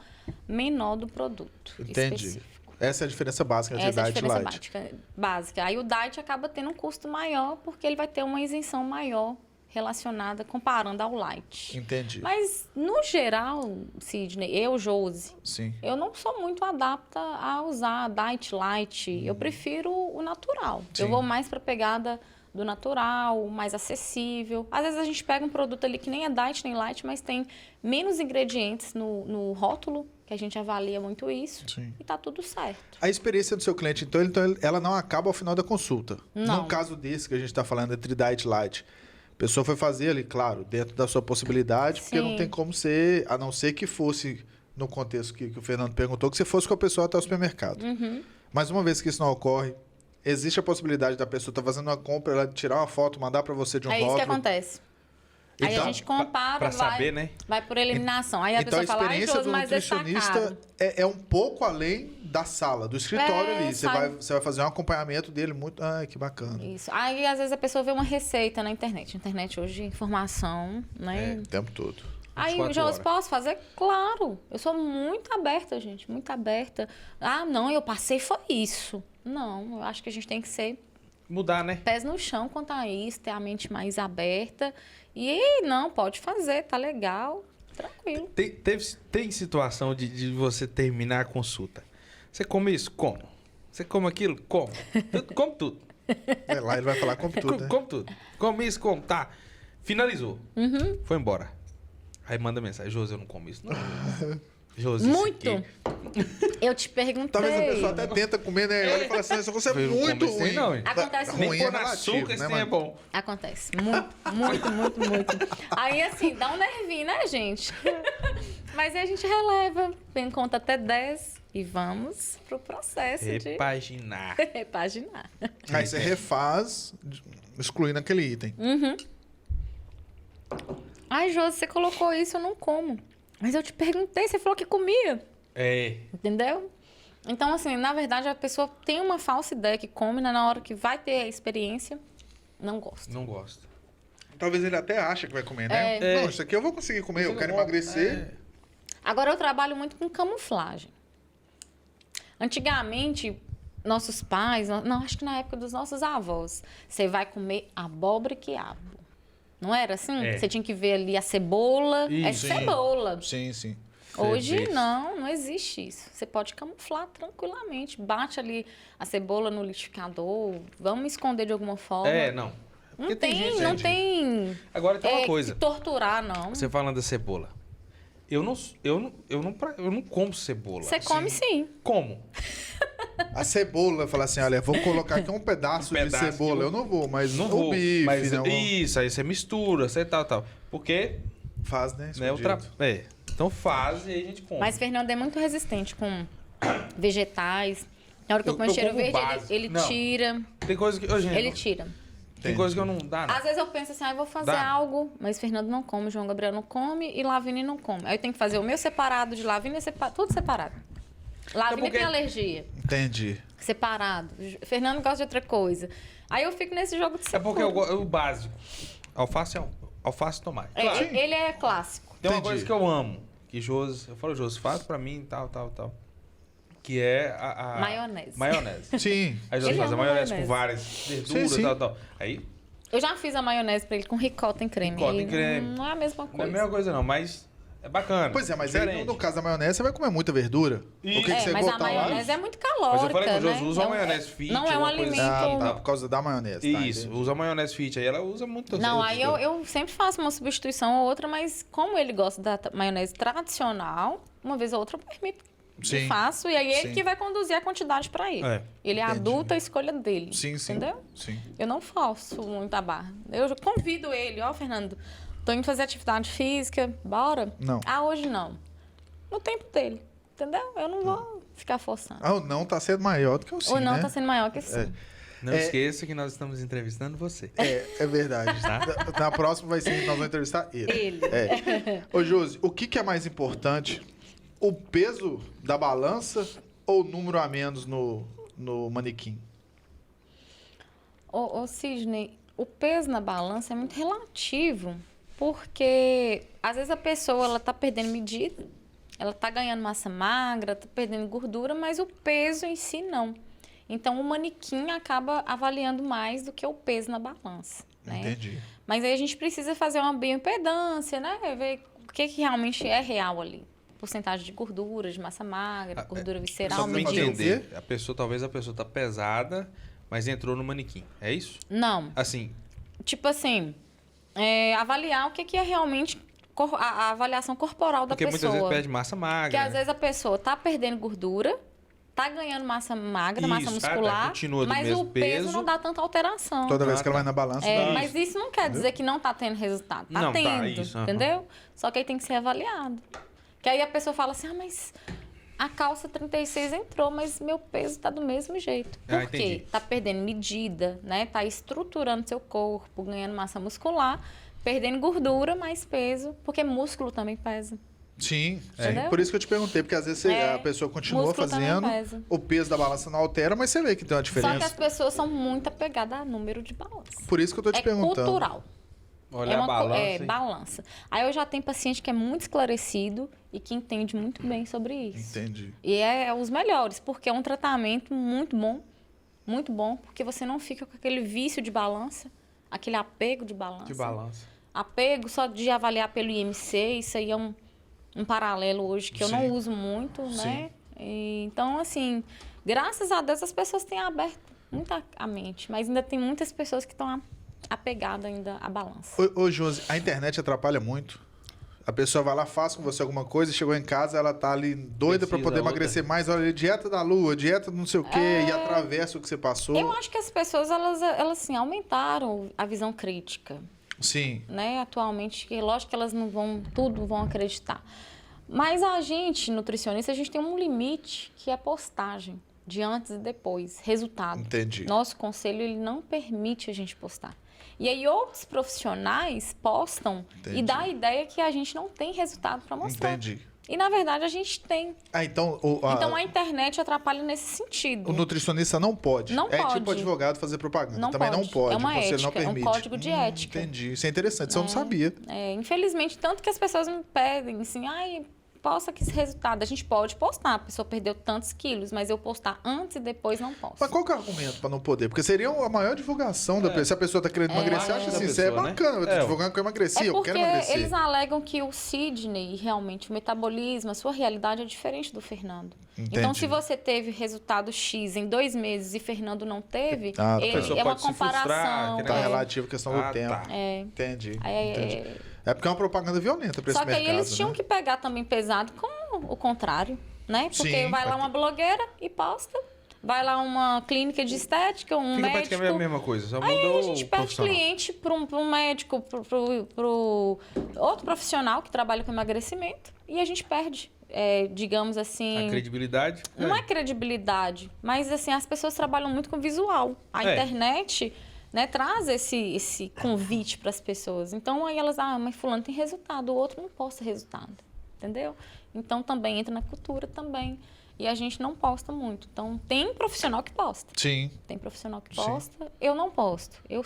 menor do produto Entendi. específico. Essa é a diferença básica de Essa é a diet diferença light. básica. Aí o diet acaba tendo um custo maior porque ele vai ter uma isenção maior relacionada, comparando ao light. Entendi. Mas, no geral, Sidney, Josi, Sim. eu não sou muito adapta a usar diet light. Eu prefiro o natural. Sim. Eu vou mais para a pegada do natural, mais acessível. Às vezes a gente pega um produto ali que nem é diet nem light, mas tem menos ingredientes no rótulo, que a gente avalia muito isso, Sim. e tá tudo certo. A experiência do seu cliente, então, ela não acaba ao final da consulta. Não. Num caso desse que a gente está falando entre diet light, a pessoa foi fazer ali, claro, dentro da sua possibilidade, porque Sim. não tem como ser, a não ser que fosse, no contexto que o Fernando perguntou, que você fosse com a pessoa até o supermercado. Mas uma vez que isso não ocorre, existe a possibilidade da pessoa estar fazendo uma compra, ela tirar uma foto, mandar para você de um É isso rótulo. que acontece. Aí Então, a gente compara, pra vai, saber, né? vai por eliminação. Aí a Então a pessoa fala, experiência Josi, do mas esse tá nutricionista caro. é um pouco além da sala, do escritório ali. sabe? Você vai fazer um acompanhamento dele muito... Ai, que bacana. Isso. Aí, às vezes, a pessoa vê uma receita na internet. Internet hoje, informação, né? O tempo todo. Aí, 24 Josi, horas. posso fazer? Claro. Eu sou muito aberta, gente. Muito aberta. Ah, não, eu passei foi isso. Não, eu acho que a gente tem que ser Mudar, né? pés no chão quanto a isso, ter a mente mais aberta. E não, pode fazer, tá legal, tranquilo. Tem situação de você terminar a consulta. Você come isso? Como? Você come aquilo? Como? Come tudo. Lá ele vai falar como tudo, né? Come tudo. Come isso, como? Tá. Finalizou. Foi embora. Aí manda mensagem. Josi, eu não como isso. Não. Josi, isso Muito. aqui. Eu te perguntei. Talvez a pessoa até tenta comer, né? Olha e fala assim, essa coisa é Eu não muito como isso aí, ruim. não, hein? Acontece Ruim Nem é pôr relativo, açúcar, esse né, trem é mano? bom. Acontece. Muito. Aí, assim, dá um nervinho, né, gente? Mas aí a gente releva, vem conta até 10 e vamos pro processo Repaginar. de repaginar. Aí você refaz, excluindo aquele item. Ai, Josi, você colocou isso, eu não como. Mas eu te perguntei, você falou que comia. É. Entendeu? Então, assim, na verdade, a pessoa tem uma falsa ideia que come, né? Na hora que vai ter a experiência, não gosta. Não gosto. Talvez ele até ache que vai comer, né? É. Não, isso aqui eu vou conseguir comer, eu quero emagrecer. Agora, eu trabalho muito com camuflagem. Antigamente, nossos pais, não, acho que na época dos nossos avós, você vai comer abóbora e quiabo. Não era assim? É. Você tinha que ver ali a cebola. É Isso. cebola. Sim, sim. Hoje Cerveja. não existe isso. Você pode camuflar tranquilamente. Bate ali a cebola no liquidificador, vamos esconder de alguma forma. Não. Não Porque tem gente, não gente. tem Agora tem uma que coisa. se torturar, não. Você falando da cebola. Eu não como cebola. Você come sim. Como? A cebola, falar assim, olha, vou colocar aqui um pedaço de pedaço cebola. de- Eu não vou, mas Não o vou. bife, Mas né? isso, aí você mistura, você tal. Porque, Faz, né? né, escondido. então faz e aí a gente come. Mas Fernando é muito resistente com vegetais. Na hora que eu Eu ponho cheiro como verde, básico. ele Não. tira. Tem coisa que... Ô, gente, Ele tira. tem coisa que eu não dá, não. Às vezes eu penso assim, eu vou fazer Dá. algo, mas Fernando não come, João Gabriel não come e Lavínia não come. Aí eu tenho que fazer o meu separado de Lavínia, tudo separado. Lavínia porque- tem alergia, Entendi. separado. Fernando gosta de outra coisa. Aí eu fico nesse jogo de É separa. porque o básico. Alface e tomate. Claro, Ele é clássico. tem uma Entendi. coisa que eu amo. Que eu falo, Josi, faz pra mim, tal. Que é a... Maionese. Maionese. Sim. Aí Josi Ele faz a ama maionese com maionese. várias verduras, Sim. tal. Aí, Eu já fiz a maionese pra ele com ricota em creme. Ricota em E creme. Não é a mesma não é a coisa. mesma coisa não, mas é bacana. Pois é, mas aí diferente. no caso da maionese, você vai comer muita verdura. Isso. O que que você Mas a botar lá? maionese é muito calórica, Mas eu falei que o né? Josi usa É uma maionese fit, Não é um uma coisa alimento... Ah, tá, por causa da maionese. Tá, Isso, entendi. usa maionese fit. Aí ela usa muito. Não, aí eu sempre faço uma substituição ou outra, mas como ele gosta da maionese tradicional, uma vez ou outra eu permito Sim. e faço, e aí ele Sim. que vai conduzir a quantidade para ele. É. Ele é Entendi. adulto, a escolha dele. Sim, sim. Entendeu? Sim. Eu não faço muita barra. Eu já convido ele, ó, Fernando, tô indo fazer atividade física, bora? Não. Ah, hoje não. No tempo dele, entendeu? Eu não vou ficar forçando. Ah, o não tá sendo maior do que o sim, Ou não né? tá sendo maior que sim. É. Não esqueça que nós estamos entrevistando você. É verdade. Tá. Na próxima vai ser, nós vamos entrevistar ele. Ele. É. Ô, Josi, o que é mais importante? O peso da balança ou o número a menos no manequim? Ô, Sidney, o peso na balança é muito relativo, porque às vezes a pessoa ela tá perdendo medida, ela tá ganhando massa magra, tá perdendo gordura, mas o peso em si não. Então o manequim acaba avaliando mais do que o peso na balança, né? Entendi. Mas aí a gente precisa fazer uma bioimpedância, né? Ver o que realmente é real ali. Porcentagem de gordura, de massa magra, gordura visceral, Só pra medir. entender, talvez a pessoa tá pesada, mas entrou no manequim. É isso? Não. Assim, Tipo assim, avaliar o que é realmente a avaliação corporal da porque pessoa. muitas vezes perde massa magra. Porque às vezes a pessoa tá perdendo gordura, tá ganhando massa magra, massa Isso, muscular, continua do mas mesmo o peso peso. não dá tanta alteração. Toda vez Ah, que ela tá. vai na balança, É, dá. mas isso não quer dizer que não tá tendo resultado. Tá Não, tá, tendo, isso, aham. entendeu? Só que aí tem que ser avaliado. Que aí a pessoa fala assim, mas a calça 36 entrou, mas meu peso tá do mesmo jeito. Por Ah, quê? entendi. Tá perdendo medida, né? Tá estruturando seu corpo, ganhando massa muscular, perdendo gordura, mais peso, porque músculo também pesa. Sim, Entendeu? por isso que eu te perguntei, porque às vezes É, a pessoa continua músculo também fazendo, pesa. o peso da balança não altera, mas você vê que tem uma Só que as diferença. pessoas são muito apegadas a número de balança. Por isso que eu tô te É perguntando. cultural. olhar a balança. É, e- balança. Aí eu já tenho paciente que é muito esclarecido e que entende muito bem sobre isso. Entendi. E é os melhores, porque é um tratamento muito bom, porque você não fica com aquele vício de balança, aquele apego de balança. Que balança. Apego só de avaliar pelo IMC, isso aí é um paralelo hoje que eu Sim. não uso muito, né? E, então, assim, graças a Deus as pessoas têm aberto muito a mente, mas ainda tem muitas pessoas que estão apegadas ainda à balança. Ô, Josi, a internet atrapalha muito. A pessoa vai lá, faz com você alguma coisa, chegou em casa, ela tá ali doida pra Precisa poder outra. emagrecer mais. Olha, dieta da lua, dieta não sei o quê, e atravessa o que você passou. Eu acho que as pessoas, elas assim, aumentaram a visão crítica, Sim, né? Atualmente, que lógico que elas não vão, tudo vão acreditar. Mas a gente, nutricionista, a gente tem um limite que é postagem, de antes e depois, resultado. entendi. Nosso conselho, ele não permite a gente postar. E aí outros profissionais postam Entendi. e dá a ideia que a gente não tem resultado para mostrar. Entendi. E na verdade a gente tem. Ah, então Então a internet atrapalha nesse sentido. o nutricionista não pode. Não é pode. tipo advogado fazer propaganda. Não Também pode. não pode. É uma você ética, não permite. é um código de ética. Entendi. Isso é interessante, isso eu não sabia. Infelizmente, tanto que as pessoas me pedem assim, ai, posta que esse resultado. A gente pode postar, a pessoa perdeu tantos quilos, mas eu postar antes e depois não posso. Mas qual que é o argumento para não poder? Porque seria a maior divulgação da pessoa. Se a pessoa está querendo emagrecer, acha assim, isso é bacana, eu tô divulgando que eu emagreci, eu quero emagrecer. Eles alegam que o Sidney, realmente, o metabolismo, a sua realidade é diferente do Fernando. Entendi. Então, se você teve resultado X em 2 meses e Fernando não teve, é uma comparação. Tá relativo à questão do tempo. Tá. Entendi. É porque é uma propaganda violenta para esse mercado. Só que aí eles tinham que pegar também pesado com o contrário, né? Porque Sim, vai lá uma blogueira e posta. Vai lá uma clínica de estética, um Fica médico. praticamente a mesma coisa, só Aí mudou a gente perde cliente para um médico, para outro profissional que trabalha com emagrecimento e a gente perde, digamos assim... A credibilidade? Não é credibilidade, mas assim, as pessoas trabalham muito com visual. A internet... Né, traz esse convite para as pessoas. Então, aí elas, mas fulano tem resultado, o outro não posta resultado, entendeu? Então, também entra na cultura também. E a gente não posta muito. Então, tem profissional que posta. Sim. Tem profissional que posta. Eu não posto. Eu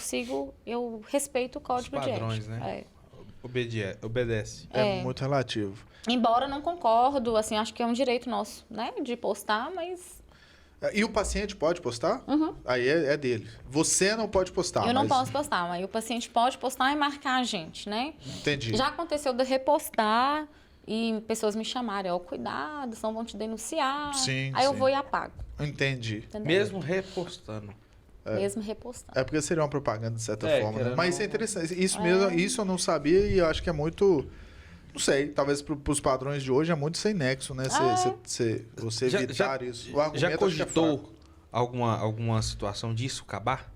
respeito o código de ética. Os padrões, né? Obedece. É muito relativo. Embora não concordo, assim, acho que é um direito nosso, né, de postar, mas... E o paciente pode postar? Aí é dele. Você não pode postar. Eu não posso postar, mas o paciente pode postar e marcar a gente, né? Entendi. Já aconteceu de repostar e pessoas me chamarem, cuidado, senão vão te denunciar. Sim, Aí eu vou e apago. Entendi. Entendeu? Mesmo repostando. Mesmo repostando. É porque seria uma propaganda de certa forma, né? Mas isso é interessante. Isso eu não sabia e eu acho que é muito... Não sei, talvez para os padrões de hoje é muito sem nexo, né? Você evitar isso. O argumento já cogitou é fraco. alguma situação disso acabar?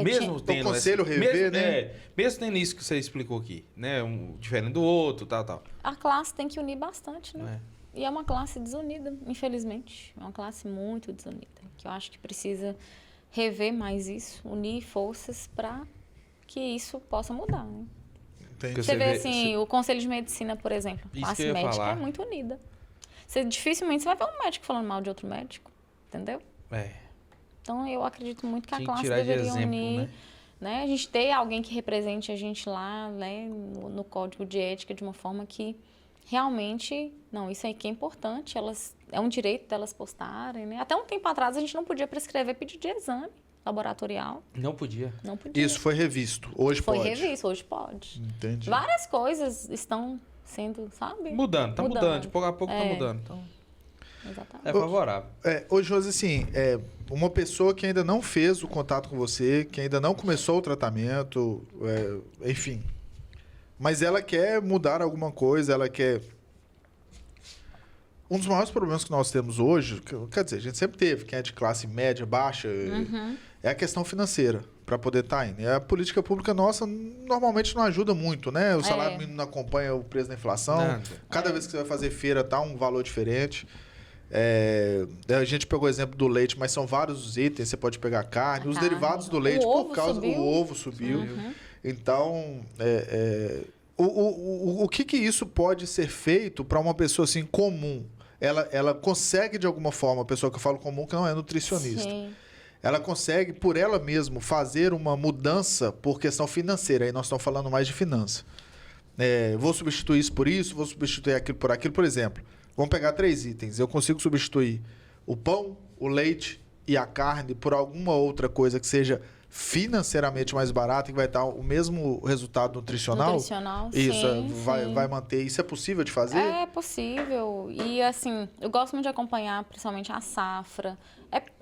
Mesmo tendo o conselho rever, né? Mesmo tendo isso que você explicou aqui, né? Diferente do outro, tal. A classe tem que unir bastante, né? E é uma classe desunida, infelizmente. É uma classe muito desunida. Que eu acho que precisa rever mais isso, unir forças para que isso possa mudar, né? Você vê assim, o Conselho de Medicina, por exemplo, a classe médica é muito unida. Dificilmente você vai ver um médico falando mal de outro médico, entendeu? Então, eu acredito muito que a classe deveria unir, né? A gente ter alguém que represente a gente lá, né, no código de ética de uma forma que realmente, não, isso aí que é importante, é um direito delas postarem, né? Até um tempo atrás a gente não podia prescrever pedido de exame laboratorial. Não podia. Não podia. Isso foi revisto. Hoje pode. Foi revisto, hoje pode. Entendi. Várias coisas estão sendo, sabe? Mudando, tá mudando. De pouco a pouco tá mudando. Então, exatamente. É favorável. Ô, Josi, assim, uma pessoa que ainda não fez o contato com você, que ainda não começou o tratamento, enfim. Mas ela quer mudar alguma coisa, ela quer... Um dos maiores problemas que nós temos hoje, quer dizer, a gente sempre teve, quem é de classe média, baixa, é a questão financeira, para poder estar indo. E a política pública nossa normalmente não ajuda muito, né? O salário mínimo não acompanha o preço da inflação. Cada vez que você vai fazer feira, tá um valor diferente. A gente pegou o exemplo do leite, mas são vários itens. Você pode pegar carne, os derivados do leite, por causa do ovo subiu. Então, o que isso pode ser feito para uma pessoa assim comum? Ela consegue, de alguma forma, a pessoa que eu falo comum, que não é nutricionista. Sim. Ela consegue, por ela mesma, fazer uma mudança por questão financeira. Aí nós estamos falando mais de finança. Vou substituir isso por isso, vou substituir aquilo por aquilo. Por exemplo, vamos pegar 3 itens. Eu consigo substituir o pão, o leite e a carne por alguma outra coisa que seja financeiramente mais barata e que vai dar o mesmo resultado nutricional? Nutricional, isso, sim, vai manter. Isso é possível de fazer? É possível. E, assim, eu gosto muito de acompanhar, principalmente a safra.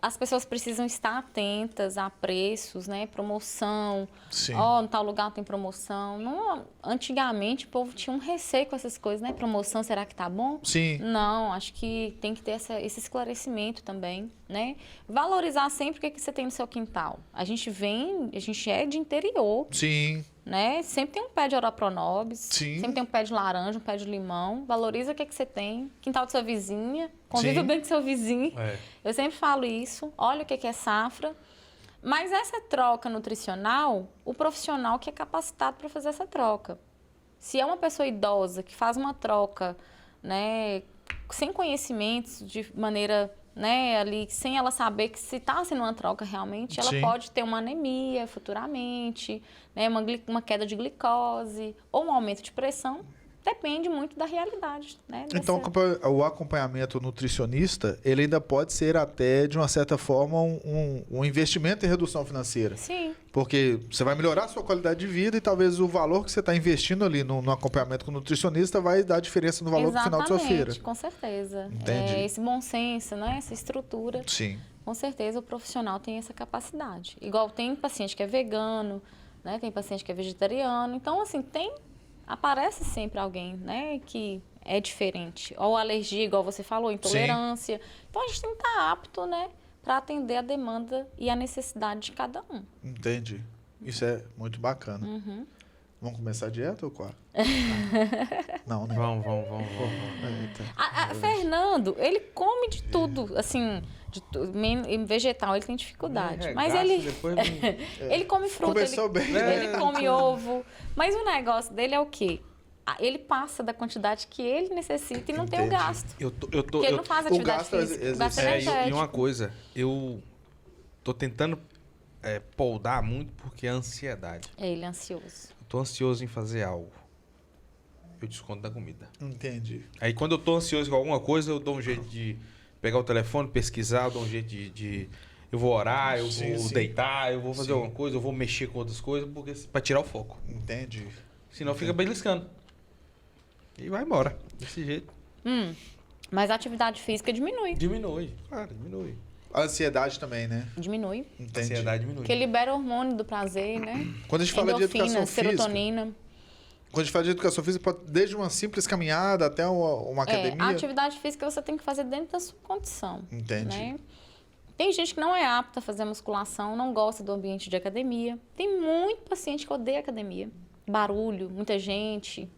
As pessoas precisam estar atentas a preços, né? Promoção. Sim. Em tal lugar tem promoção. Antigamente, o povo tinha um receio com essas coisas, né? Promoção, será que tá bom? Sim. Não, acho que tem que ter esse esclarecimento também, né? Valorizar sempre o que você tem no seu quintal. A gente é de interior. Sim. Né? Sempre tem um pé de Oroponobis, Sim. sempre tem um pé de laranja, um pé de limão. Valoriza o que você tem. Quintal de sua vizinha, conviva bem com seu vizinho. Eu sempre falo isso. Olha o que é safra. Mas essa troca nutricional, o profissional que é capacitado para fazer essa troca. Se é uma pessoa idosa que faz uma troca, né, sem conhecimentos, de maneira... né, ali, sem ela saber que se está sendo uma troca realmente, ela pode ter uma anemia futuramente, né, uma queda de glicose ou um aumento de pressão, depende muito da realidade, né? Então, o acompanhamento nutricionista, ele ainda pode ser até, de uma certa forma, um investimento em redução financeira. Sim. Porque você vai melhorar a sua qualidade de vida e talvez o valor que você está investindo ali no acompanhamento com o nutricionista vai dar diferença no valor do final da sua feira. Com certeza. Entendi. Esse bom senso, né? Essa estrutura. Sim. Com certeza o profissional tem essa capacidade. Igual tem paciente que é vegano, né? Tem paciente que é vegetariano. Então, assim, aparece sempre alguém, né, que é diferente. Ou alergia, igual você falou, intolerância. Sim. Então, a gente tem que estar apto, né, para atender a demanda e a necessidade de cada um. Entendi. Isso é muito bacana. Uhum. Vamos começar a dieta ou qual? Não, né? Vamos. Fernando, ele come de tudo, assim, vegetal, ele tem dificuldade. Mas ele ele come fruta, ele come ovo. Mas o negócio dele é o quê? Ele passa da quantidade que ele necessita e não tem o gasto. Porque ele não faz atividade física. O gasto e uma coisa, eu tô tentando poldar muito porque é ansiedade. Ele é ansioso. Eu tô ansioso em fazer algo. Eu desconto da comida. Entendi. Aí quando eu tô ansioso com alguma coisa, eu dou um jeito de pegar o telefone, pesquisar, eu dou um jeito de eu vou orar, eu vou deitar, eu vou fazer alguma coisa, eu vou mexer com outras coisas, porque para tirar o foco. Entendi. Senão fica beliscando. E vai embora. Desse jeito. Mas a atividade física diminui. Diminui, claro, diminui. A ansiedade também, né? Diminui. Entendi. A ansiedade diminui. Porque libera hormônio do prazer, né? Quando a gente fala de educação física... serotonina. Quando a gente fala de educação física, pode, desde uma simples caminhada até uma academia... A atividade física você tem que fazer dentro da sua condição. Entendi. Né? Tem gente que não é apta a fazer musculação, não gosta do ambiente de academia. Tem muito paciente que odeia academia. Barulho, muita gente.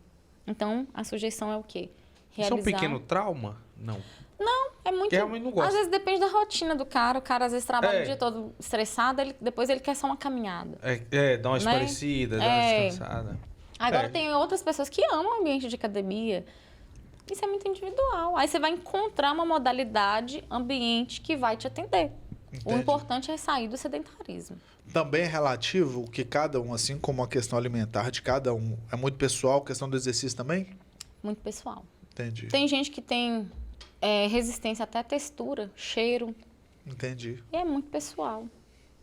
Então, a sugestão é o quê? Isso é um pequeno trauma? Não. Não, é muito... Realmente não gosta. Às vezes depende da rotina do cara. O cara às vezes trabalha o dia todo estressado, depois ele quer só uma caminhada. Dá uma esparecida, dá uma descansada. Agora tem outras pessoas que amam o ambiente de academia. Isso é muito individual. Aí você vai encontrar uma modalidade, ambiente que vai te atender. Entendi. O importante é sair do sedentarismo. Também é relativo que cada um, assim como a questão alimentar de cada um, é muito pessoal, a questão do exercício também? Muito pessoal. Entendi. Tem gente que tem resistência até à textura, cheiro. Entendi. E é muito pessoal.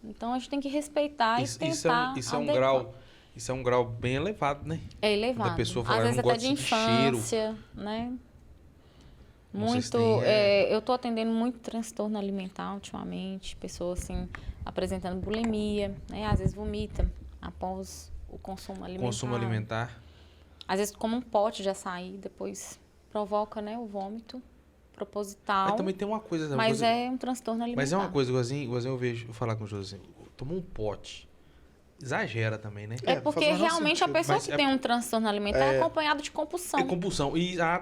Então a gente tem que respeitar e tentar Isso é um grau bem elevado, né? É elevado. Da pessoa falar, às vezes não até de infância, né? Muito. Eu tô atendendo muito transtorno alimentar ultimamente. Pessoas assim apresentando bulimia, né? Às vezes vomita após o consumo alimentar. Consumo alimentar. Às vezes come um pote de açaí, depois provoca, né, o vômito proposital. Mas também tem uma coisa também. Mas é um transtorno alimentar. Mas é uma coisa, igualzinho eu vejo, eu falar com o José, tomou um pote. Exagera também, né? É porque realmente a pessoa que tem um transtorno alimentar é acompanhado de compulsão. É compulsão.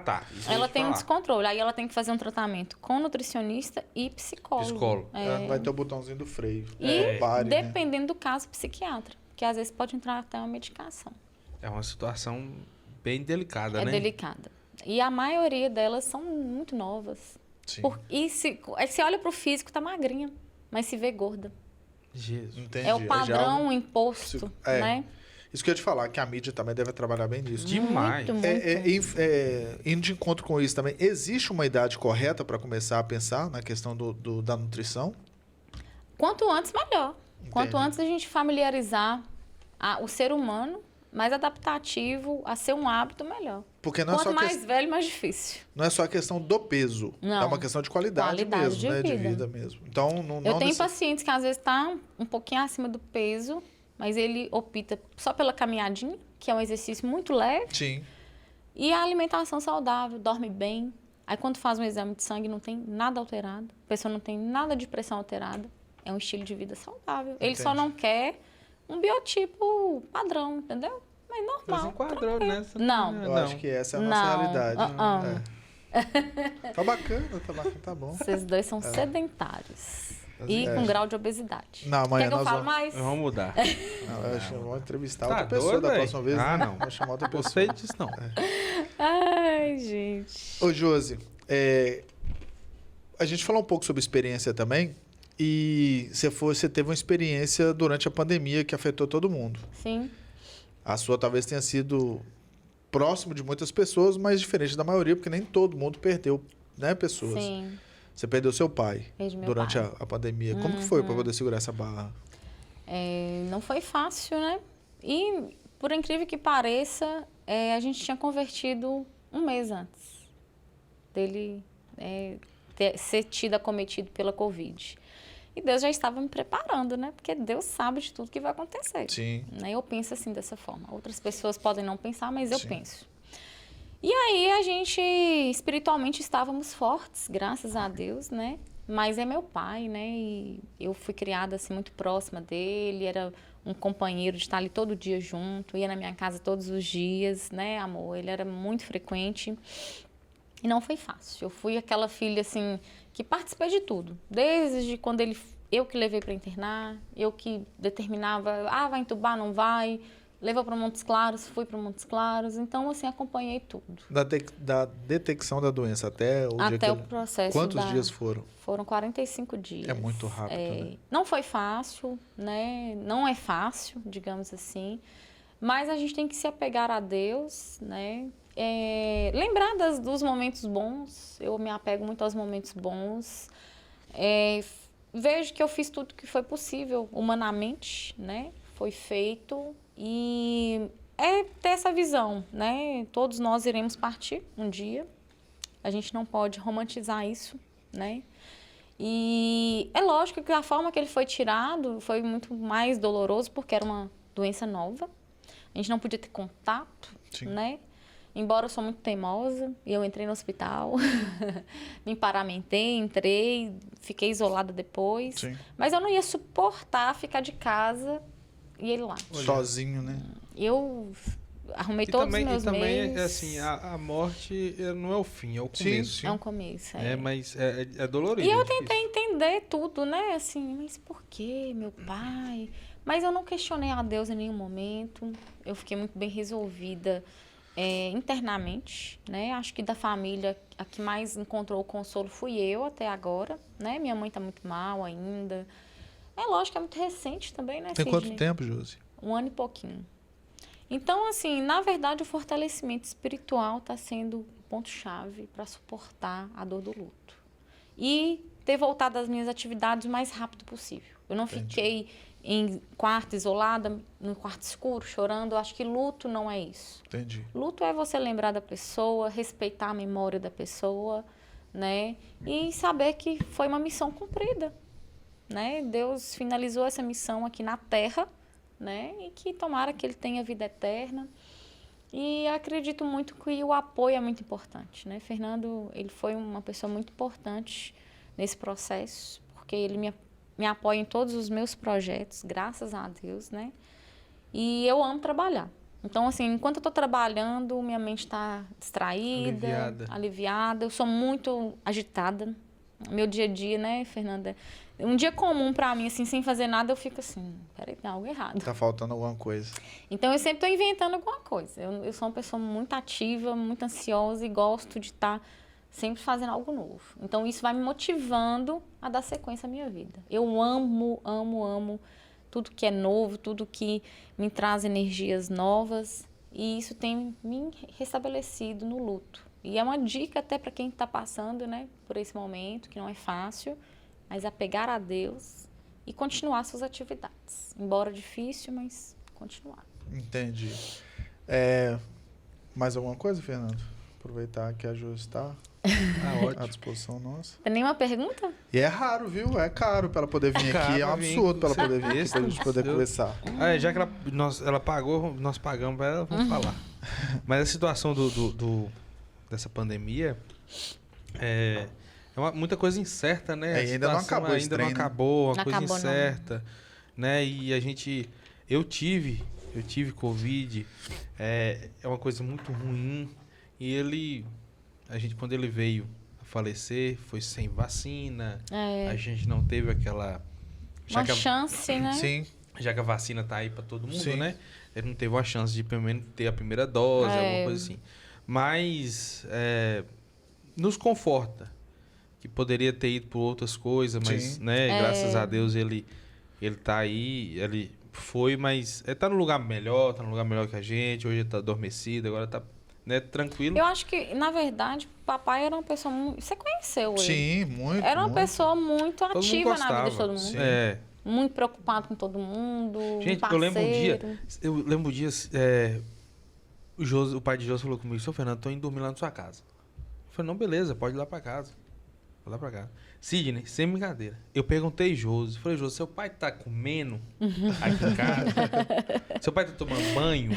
Tá. Ela tem um descontrole. Aí ela tem que fazer um tratamento com nutricionista e psicólogo. Vai ter o botãozinho do freio. E dependendo do caso, psiquiatra. Que às vezes pode entrar até uma medicação. É uma situação bem delicada, né? É delicada. E a maioria delas são muito novas. Sim. E se olha pro físico, tá magrinha. Mas se vê gorda. Jesus. Entendi. É o padrão imposto, né? Isso que eu ia te falar, que a mídia também deve trabalhar bem nisso. Demais. Muito. Indo de encontro com isso também, existe uma idade correta para começar a pensar na questão da nutrição? Quanto antes, melhor. Entendi. Quanto antes a gente familiarizar o ser humano mais adaptativo a ser um hábito, melhor. Porque não Quanto é só mais velho, mais difícil. Não é só a questão do peso. Não. É uma questão de qualidade mesmo, de vida mesmo. Então, eu tenho pacientes que às vezes estão um pouquinho acima do peso, mas ele opta só pela caminhadinha, que é um exercício muito leve. Sim. E a alimentação saudável, dorme bem. Aí quando faz um exame de sangue, não tem nada alterado. A pessoa não tem nada de pressão alterada. É um estilo de vida saudável. Ele só não quer um biotipo padrão, entendeu? Mas normal. Mas enquadrou, né? Não. Eu acho que essa é a nossa realidade. Tá bacana, tá bom. Vocês dois são sedentários. E com grau de obesidade. Não, amanhã Quer que eu fale mais? Vamos mudar. Vamos entrevistar outra pessoa da próxima vez. Não. Vou chamar outra pessoa. Gostei disso, não. Ai, gente. Ô, Josi, a gente falou um pouco sobre experiência também. E você teve uma experiência durante a pandemia que afetou todo mundo. Sim. A sua talvez tenha sido próximo de muitas pessoas, mas diferente da maioria, porque nem todo mundo perdeu, né, pessoas. Sim, Você perdeu seu pai perdi meu durante pai. a pandemia. Como que foi para poder segurar essa barra? Não foi fácil, né? E, por incrível que pareça, a gente tinha convertido um mês antes dele ser tido acometido pela Covid. E Deus já estava me preparando, né? Porque Deus sabe de tudo que vai acontecer. Sim. Né? Eu penso assim, dessa forma. Outras pessoas podem não pensar, mas eu Sim. penso. E aí a gente, espiritualmente, estávamos fortes, graças a Deus, né? Mas é meu pai, né? E eu fui criada assim muito próxima dele, era um companheiro de estar ali todo dia junto, ia na minha casa todos os dias, né, amor? Ele era muito frequente e não foi fácil. Eu fui aquela filha assim que participei de tudo, desde quando eu que levei para internar, eu que determinava, vai entubar, não vai. Levou para Montes Claros, fui para Montes Claros. Então, assim, acompanhei tudo. Da detecção da doença até o dia Até o que... processo. Quantos dias foram? Foram 45 dias. É muito rápido, né? Não foi fácil, né? Não é fácil, digamos assim. Mas a gente tem que se apegar a Deus, né? Lembrar dos momentos bons. Eu me apego muito aos momentos bons. Vejo que eu fiz tudo que foi possível humanamente, né? Foi feito. E ter essa visão, né? Todos nós iremos partir um dia. A gente não pode romantizar isso, né? E é lógico que a forma que ele foi tirado foi muito mais doloroso, porque era uma doença nova. A gente não podia ter contato, Sim. né? Embora eu sou muito teimosa, e eu entrei no hospital, me paramentei, entrei, fiquei isolada depois. Sim. Mas eu não ia suportar ficar de casa e ele lá. Sozinho, né? Eu arrumei todos os meus E também, meios. assim, a morte não é o fim, é o Sim, começo. sim. É um começo. Mas é dolorido. E eu é difícil. tentei entender tudo, né? Assim, mas por que meu pai? Mas eu não questionei a Deus em nenhum momento. Eu fiquei muito bem resolvida internamente, né? Acho que da família, a que mais encontrou o consolo fui eu até agora, né? Minha mãe tá muito mal ainda. É lógico que é muito recente também, né, Tem quanto Sidney? tempo, Josi? 1 ano e pouquinho. Então, assim, na verdade, o fortalecimento espiritual está sendo o ponto-chave para suportar a dor do luto. E ter voltado às minhas atividades o mais rápido possível. Eu não fiquei em quarto isolada, no quarto escuro, chorando. Eu acho que luto não é isso. Entendi. Luto é você lembrar da pessoa, respeitar a memória da pessoa, né? E saber que foi uma missão cumprida, né? Deus finalizou essa missão aqui na Terra, né? E que tomara que ele tenha vida eterna. E acredito muito que o apoio é muito importante, né? Fernando, ele foi uma pessoa muito importante nesse processo, porque ele me apoia em todos os meus projetos, graças a Deus, né? E eu amo trabalhar. Então, assim, enquanto eu estou trabalhando, minha mente está distraída, aliviada. Eu sou muito agitada. Meu dia a dia, né, Fernanda? Um dia comum para mim, assim, sem fazer nada, eu fico assim, peraí, tem algo errado. Tá faltando alguma coisa. Então, eu sempre estou inventando alguma coisa. Eu sou uma pessoa muito ativa, muito ansiosa e gosto de estar sempre fazendo algo novo. Então, isso vai me motivando a dar sequência à minha vida. Eu amo, amo, amo tudo que é novo, tudo que me traz energias novas. E isso tem me restabelecido no luto. E é uma dica até para quem está passando, né, por esse momento, que não é fácil, mas apegar a Deus e continuar suas atividades. Embora difícil, mas continuar. Entendi. Mais alguma coisa, Fernando? Aproveitar que a Ju está à Ótimo. disposição nossa. Tem nenhuma pergunta? E é raro, viu? É caro para ela poder vir aqui. É um caro vir, absurdo para ela com poder vir aqui, certeza. pra gente poder conversar. Já que ela pagou, nós pagamos para ela, vamos falar. Mas a situação dessa pandemia é muita coisa incerta, né? A ainda não situação acabou esse ainda trem, não né? acabou, uma Não coisa acabou, não. incerta, né? E eu tive Covid, é uma coisa muito ruim. E quando ele veio a falecer, foi sem vacina, a gente não teve aquela... Uma chance, né? Sim. Já que a vacina tá aí para todo mundo, Sim. né? Ele não teve uma chance de pelo menos ter a primeira dose, alguma coisa assim. Mas nos conforta que poderia ter ido por outras coisas, mas, Sim. né? Graças a Deus ele tá aí, ele foi, mas tá num lugar melhor que a gente. Hoje ele tá adormecido, agora tá né, tranquilo. Eu acho que, na verdade, o papai era uma pessoa muito... Você conheceu ele. Sim, muito. Era uma muito. pessoa muito mundo ativa na vida de gostava. todo mundo. Sim. É. Muito preocupado com todo mundo. Gente, parceiro. eu lembro um dia, o pai de Josi falou comigo, seu Fernando, tô indo dormir lá na sua casa. Eu falei, não, beleza, pode ir lá pra casa. Vou lá pra casa. Sidney, sem brincadeira. Eu perguntei Josi, falei, Josi, seu pai tá comendo aqui em casa? Seu pai tá tomando banho?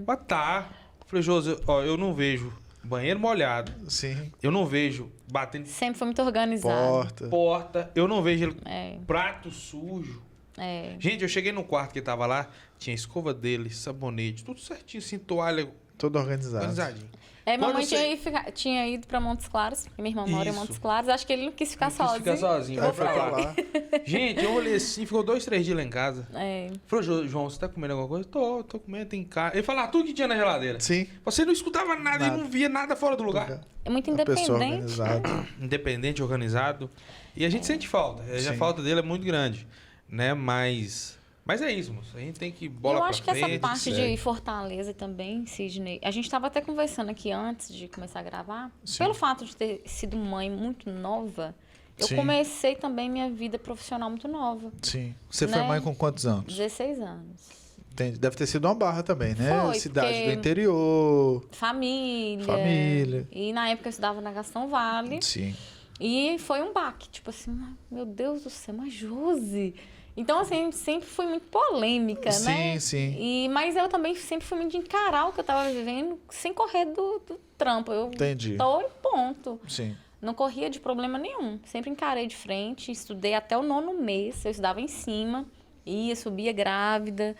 Ah, tá. Eu falei, Josi, ó, eu não vejo banheiro molhado. Sim. Eu não vejo batendo Sempre foi muito organizado. Porta. eu não vejo ele É, prato sujo. é. Gente, eu cheguei no quarto que ele tava lá, tinha escova dele, sabonete, tudo certinho, assim, toalha Tudo organizado. organizadinho. É, Quando mamãe você- tinha ido pra Montes Claros, porque minha irmã mora em Isso. Montes Claros. Acho que ele não quis ficar Não quis sozinho. ficar sozinho, Aí vou foi pra pra lá. lá. Gente, eu olhei assim, ficou 2, 3 dias lá em casa. É. Falou, João, você tá comendo alguma coisa? Tô comendo, tem carne. Ele falou, tudo que tinha na geladeira. Sim. Você não escutava nada, e não via nada fora do lugar. É muito Uma pessoa independente. organizada. Independente, organizado. E a gente sente falta. A Sim. falta dele é muito grande, né? Mas é isso, moço. A gente tem que bola Eu pra acho que frente. essa parte segue. de Fortaleza também, Sidney, a gente estava até conversando aqui antes de começar a gravar. Sim. Pelo fato de ter sido mãe muito nova, eu Sim. comecei também minha vida profissional muito nova. Sim. Você Né? foi mãe com quantos anos? 16 anos. Deve ter sido uma barra também, né? Foi, Cidade porque- do interior. Família. Família. E na época eu estudava na Gastão Vale. Sim. E foi um baque. Tipo assim, meu Deus do céu, uma Josi. Então, assim, sempre fui muito polêmica, né? Sim, sim. Mas eu também sempre fui muito de encarar o que eu tava vivendo sem correr do trampo. Eu Entendi. tô e ponto. Sim. Não corria de problema nenhum. Sempre encarei de frente, estudei até o 9º mês. Eu estudava em cima, ia, subia grávida.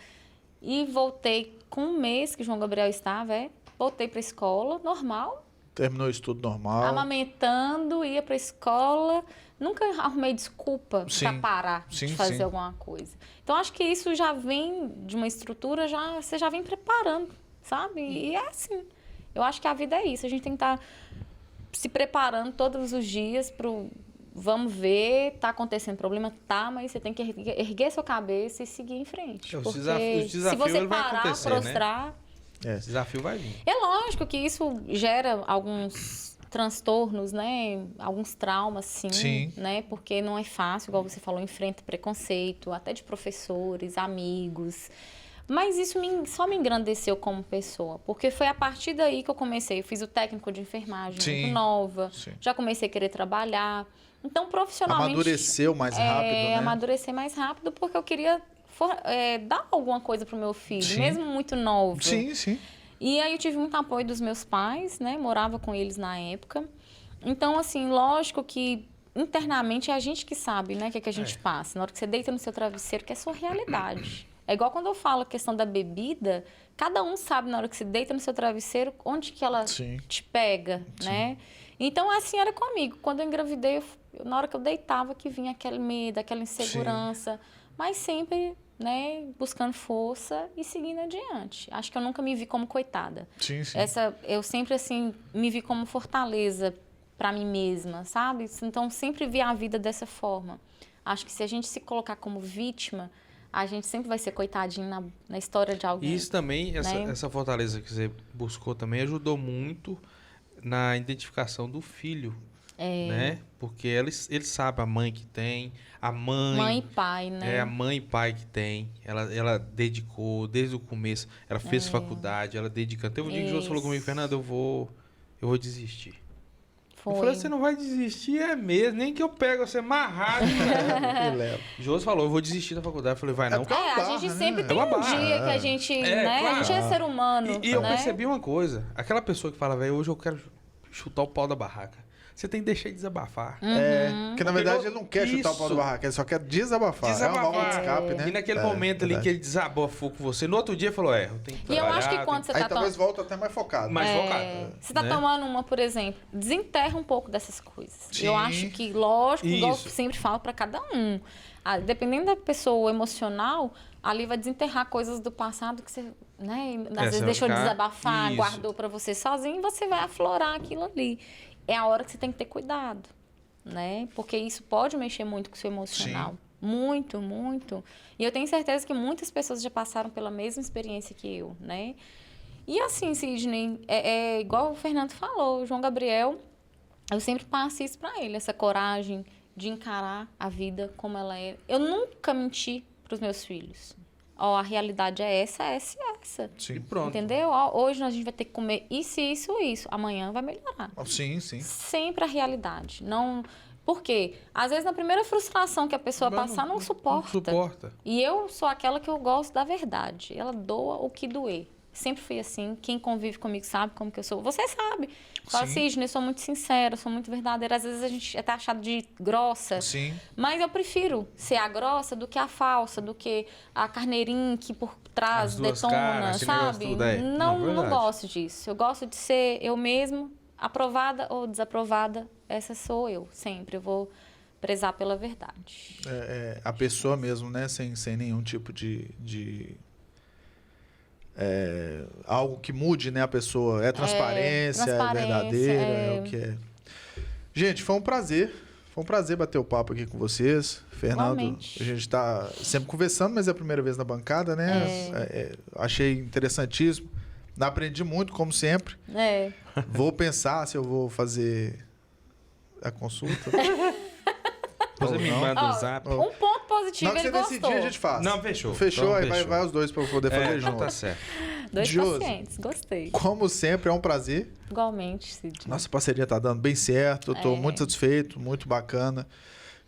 E voltei com um mês que João Gabriel estava, voltei pra escola, normal. Terminou o estudo normal. Amamentando, ia pra escola. Nunca arrumei desculpa Sim. pra parar Sim, de fazer sim. alguma coisa. Então, acho que isso já vem de uma estrutura, você já vem preparando, sabe? E é assim. Eu acho que a vida é isso. A gente tem que estar se preparando todos os dias pro... Vamos ver, tá acontecendo problema, tá, mas você tem que erguer sua cabeça e seguir em frente. Os Porque desafios, se você ele vai parar, acontecer, né? prostrar... É. O desafio vai vir. É lógico que isso gera alguns transtornos, né? Alguns traumas, Sim. né? Porque não é fácil, igual você falou, enfrenta preconceito, até de professores, amigos. Mas isso só me engrandeceu como pessoa, porque foi a partir daí que eu comecei. Eu fiz o técnico de enfermagem Sim. muito nova, Sim. já comecei a querer trabalhar. Então, profissionalmente... Amadureceu mais rápido, né? Amadurecer mais rápido, porque eu queria dar alguma coisa pro meu filho, Sim. mesmo muito novo. Sim, sim. E aí eu tive muito apoio dos meus pais, né? Morava com eles na época. Então, assim, lógico que internamente é a gente que sabe, né? O que a gente passa. Na hora que você deita no seu travesseiro, que é a sua realidade. É igual quando eu falo a questão da bebida, cada um sabe na hora que você deita no seu travesseiro onde que ela Sim. te pega, né? Então, assim era comigo. Quando eu engravidei, na hora que eu deitava que vinha aquele medo, aquela insegurança. Mas sempre, né, buscando força e seguindo adiante. Acho que eu nunca me vi como coitada. Sim, sim. Eu sempre, assim, me vi como fortaleza para mim mesma, sabe? Então, sempre vi a vida dessa forma. Acho que se a gente se colocar como vítima, a gente sempre vai ser coitadinho na história de alguém. E isso também, essa fortaleza que você buscou também ajudou muito na identificação do filho, né? Porque ele sabe a mãe que tem, a mãe... Mãe e pai, né? É a mãe e pai que tem. Ela dedicou desde o começo. Ela fez faculdade, ela dedicando. Teve um dia que o Jô falou comigo, Fernando, eu vou desistir. Foi. Eu falei, você não vai desistir, é mesmo. Nem que eu pego você amarrado. E leva. Jô falou, eu vou desistir da faculdade. Eu falei, vai não. porque é uma a barra, gente né? sempre É tem uma um barra, dia que a gente, né? claro. A gente é ser humano, E eu né? percebi uma coisa. Aquela pessoa que fala, velho, hoje eu quero chutar o pau da barraca. Você tem que deixar de desabafar. É, porque na verdade Porque ele não quer chutar o pau do isso. barraco, ele só quer desabafar. É uma válvula de escape, né? E naquele É, momento ali verdade. que ele desabafou com você, no outro dia falou, eu tenho que E eu trabalhar. acho que quando você Aí tá talvez volta até mais focado. Mais focado. você tá né? tomando uma, por exemplo, desenterra um pouco dessas coisas. Sim. Eu acho que, lógico, igual eu Isso. sempre falo pra cada um, dependendo da pessoa emocional, ali vai desenterrar coisas do passado que você, né, às você vezes vai deixou de ficar- desabafar, Isso. guardou pra você sozinho e você vai aflorar aquilo ali. É a hora que você tem que ter cuidado, né? Porque isso pode mexer muito com o seu emocional. Muito, muito. E eu tenho certeza que muitas pessoas já passaram pela mesma experiência que eu, né? E assim, Sidney, é igual o Fernando falou, o João Gabriel, eu sempre passo isso para ele, essa coragem de encarar a vida como ela é. Eu nunca menti para os meus filhos. Ó, a realidade é essa, essa e essa. Sim. E pronto. Entendeu? Ó, hoje a gente vai ter que comer isso, isso, isso. Amanhã vai melhorar. Sim, sim. Sempre a realidade. Não... Por quê? Às vezes, na primeira frustração que a pessoa passar, não suporta. Não suporta. E eu sou aquela que eu gosto da verdade. Ela doa o que doer. Sempre fui assim. Quem convive comigo sabe como que eu sou. Você sabe. Fala, Sidney, eu sou muito sincera, sou muito verdadeira. Às vezes a gente é até achado de grossa. Sim. Mas eu prefiro ser a grossa do que a falsa, do que a carneirinha que por trás As duas detona, caras, esse negócio sabe? tudo, é. Não, Não verdade. gosto disso. Eu gosto de ser eu mesmo, aprovada ou desaprovada. Essa sou eu, sempre. Eu vou prezar pela verdade. A pessoa mesmo, né? Sem nenhum tipo de algo que mude, né? A pessoa. É transparência, é verdadeira, é o que é. Gente, foi um prazer. Foi um prazer bater o papo aqui com vocês. Fernando, Igualmente. a gente está sempre conversando, mas é a primeira vez na bancada, né? Achei interessantíssimo. Aprendi muito, como sempre. Vou pensar se eu vou fazer a consulta. Você Ou me não. manda o zap. Um ponto positivo, Na hora que ele você gostou. decidir, a gente faz. Não, fechou. Fechou, Então, aí fechou. vai os dois para poder fazer Então junto. tá certo. Dois Josi. pacientes, gostei. Como sempre, é um prazer. Igualmente, Sidney. Nossa parceria tá dando bem certo. Eu tô muito satisfeito, muito bacana.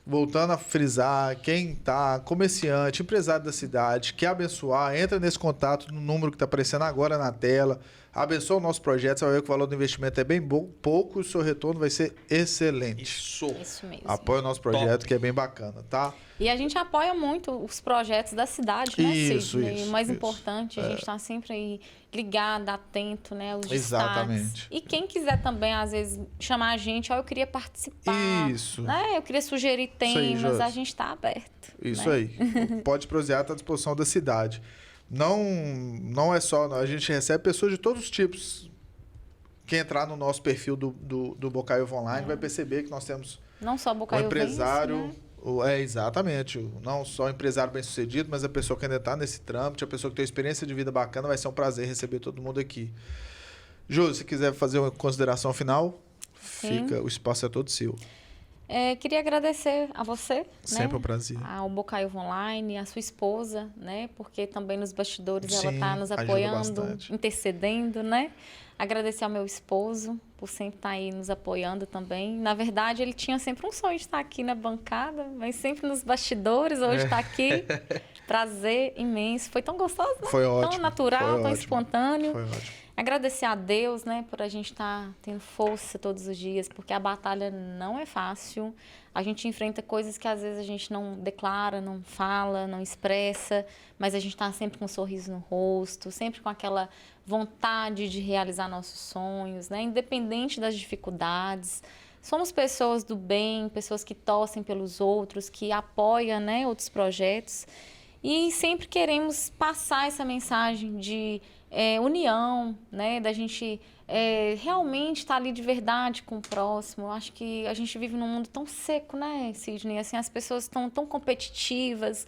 Voltando a frisar, quem tá comerciante, empresário da cidade, quer abençoar, entra nesse contato no número que tá aparecendo agora na tela. Abençoa o nosso projeto, você vai ver que o valor do investimento é bem pouco e o seu retorno vai ser excelente. Isso mesmo. Apoia o nosso projeto, que é bem bacana, tá? E a gente apoia muito os projetos da cidade, né, Isso, Sidney? isso, O mais isso. importante, a gente está sempre aí ligado, atento, né, aos Exatamente. destaques. E quem quiser também, às vezes, chamar a gente, ó, eu queria participar. Isso. Né? Eu queria sugerir aí, temas, Josi. a gente está aberto. Isso né? aí. Pode prosear, está à disposição da cidade. Não é só... A gente recebe pessoas de todos os tipos. Quem entrar no nosso perfil do Bocaiúva Online vai perceber que nós temos Não só um Bocaiúva, empresário... né? Exatamente. Não só um empresário bem-sucedido, mas a pessoa que ainda está nesse trâmite, a pessoa que tem uma experiência de vida bacana, vai ser um prazer receber todo mundo aqui. Ju, se quiser fazer uma consideração final, o espaço é todo seu. Queria agradecer a você, Sempre né? um prazer. Ao Bocaiúva Online, a sua esposa, né? Porque também nos bastidores ela Sim, está nos ajuda apoiando, bastante. intercedendo, né? Agradecer ao meu esposo por sempre estar aí nos apoiando também. Na verdade, ele tinha sempre um sonho de estar aqui na bancada, mas sempre nos bastidores, hoje está aqui. Prazer imenso. Foi tão gostoso, né? Foi ótimo. Tão natural, Foi tão ótimo. espontâneo. Foi ótimo. Agradecer a Deus, né, por a gente estar tendo força todos os dias, porque a batalha não é fácil. A gente enfrenta coisas que às vezes a gente não declara, não fala, não expressa, mas a gente está sempre com um sorriso no rosto, sempre com aquela vontade de realizar nossos sonhos, né, independente das dificuldades. Somos pessoas do bem, pessoas que torcem pelos outros, que apoiam, né, outros projetos. E sempre queremos passar essa mensagem de união, né? Da gente realmente estar ali de verdade com o próximo. Eu acho que a gente vive num mundo tão seco, né, Sidney? Assim, as pessoas estão tão competitivas.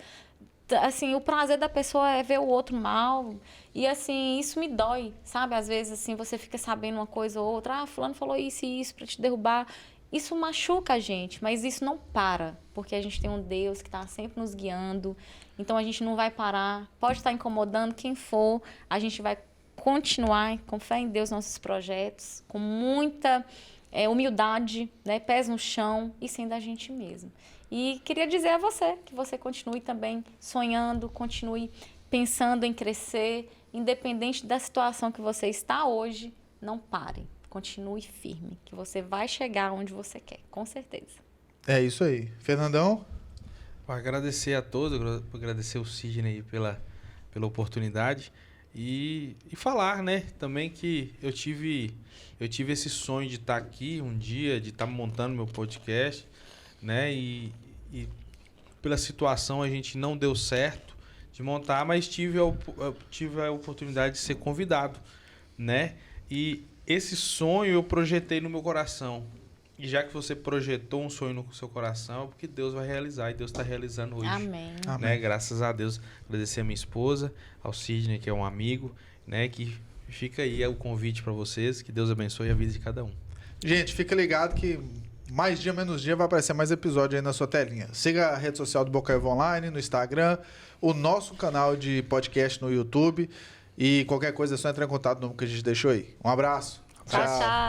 Assim, o prazer da pessoa é ver o outro mal. E, assim, isso me dói, sabe? Às vezes, assim, você fica sabendo uma coisa ou outra. Ah, fulano falou isso e isso para te derrubar. Isso machuca a gente, mas isso não para, porque a gente tem um Deus que está sempre nos guiando, então a gente não vai parar, pode estar incomodando quem for, a gente vai continuar com fé em Deus nossos projetos, com muita humildade, né, pés no chão e sendo a gente mesmo. E queria dizer a você que você continue também sonhando, continue pensando em crescer, independente da situação que você está hoje, não pare. Continue firme, que você vai chegar onde você quer, com certeza. É isso aí. Fernandão? Para agradecer a todos, agradecer o Sidney pela oportunidade e falar, né, também que eu tive esse sonho de estar aqui um dia, de estar montando meu podcast, né, e pela situação a gente não deu certo de montar, mas tive a oportunidade de ser convidado, né, e esse sonho eu projetei no meu coração. E já que você projetou um sonho no seu coração, é porque Deus vai realizar. E Deus está realizando hoje. Amém. Né? Graças a Deus. Agradecer a minha esposa, ao Sidney, que é um amigo, né? Que Fica aí o convite para vocês, que Deus abençoe a vida de cada um. Gente, fica ligado que mais dia, menos dia vai aparecer mais episódio aí na sua telinha. Siga a rede social do Bocaiúva Online, no Instagram, o nosso canal de podcast no YouTube e qualquer coisa é só entrar em contato no número que a gente deixou aí. Um abraço. Tchau, tchau.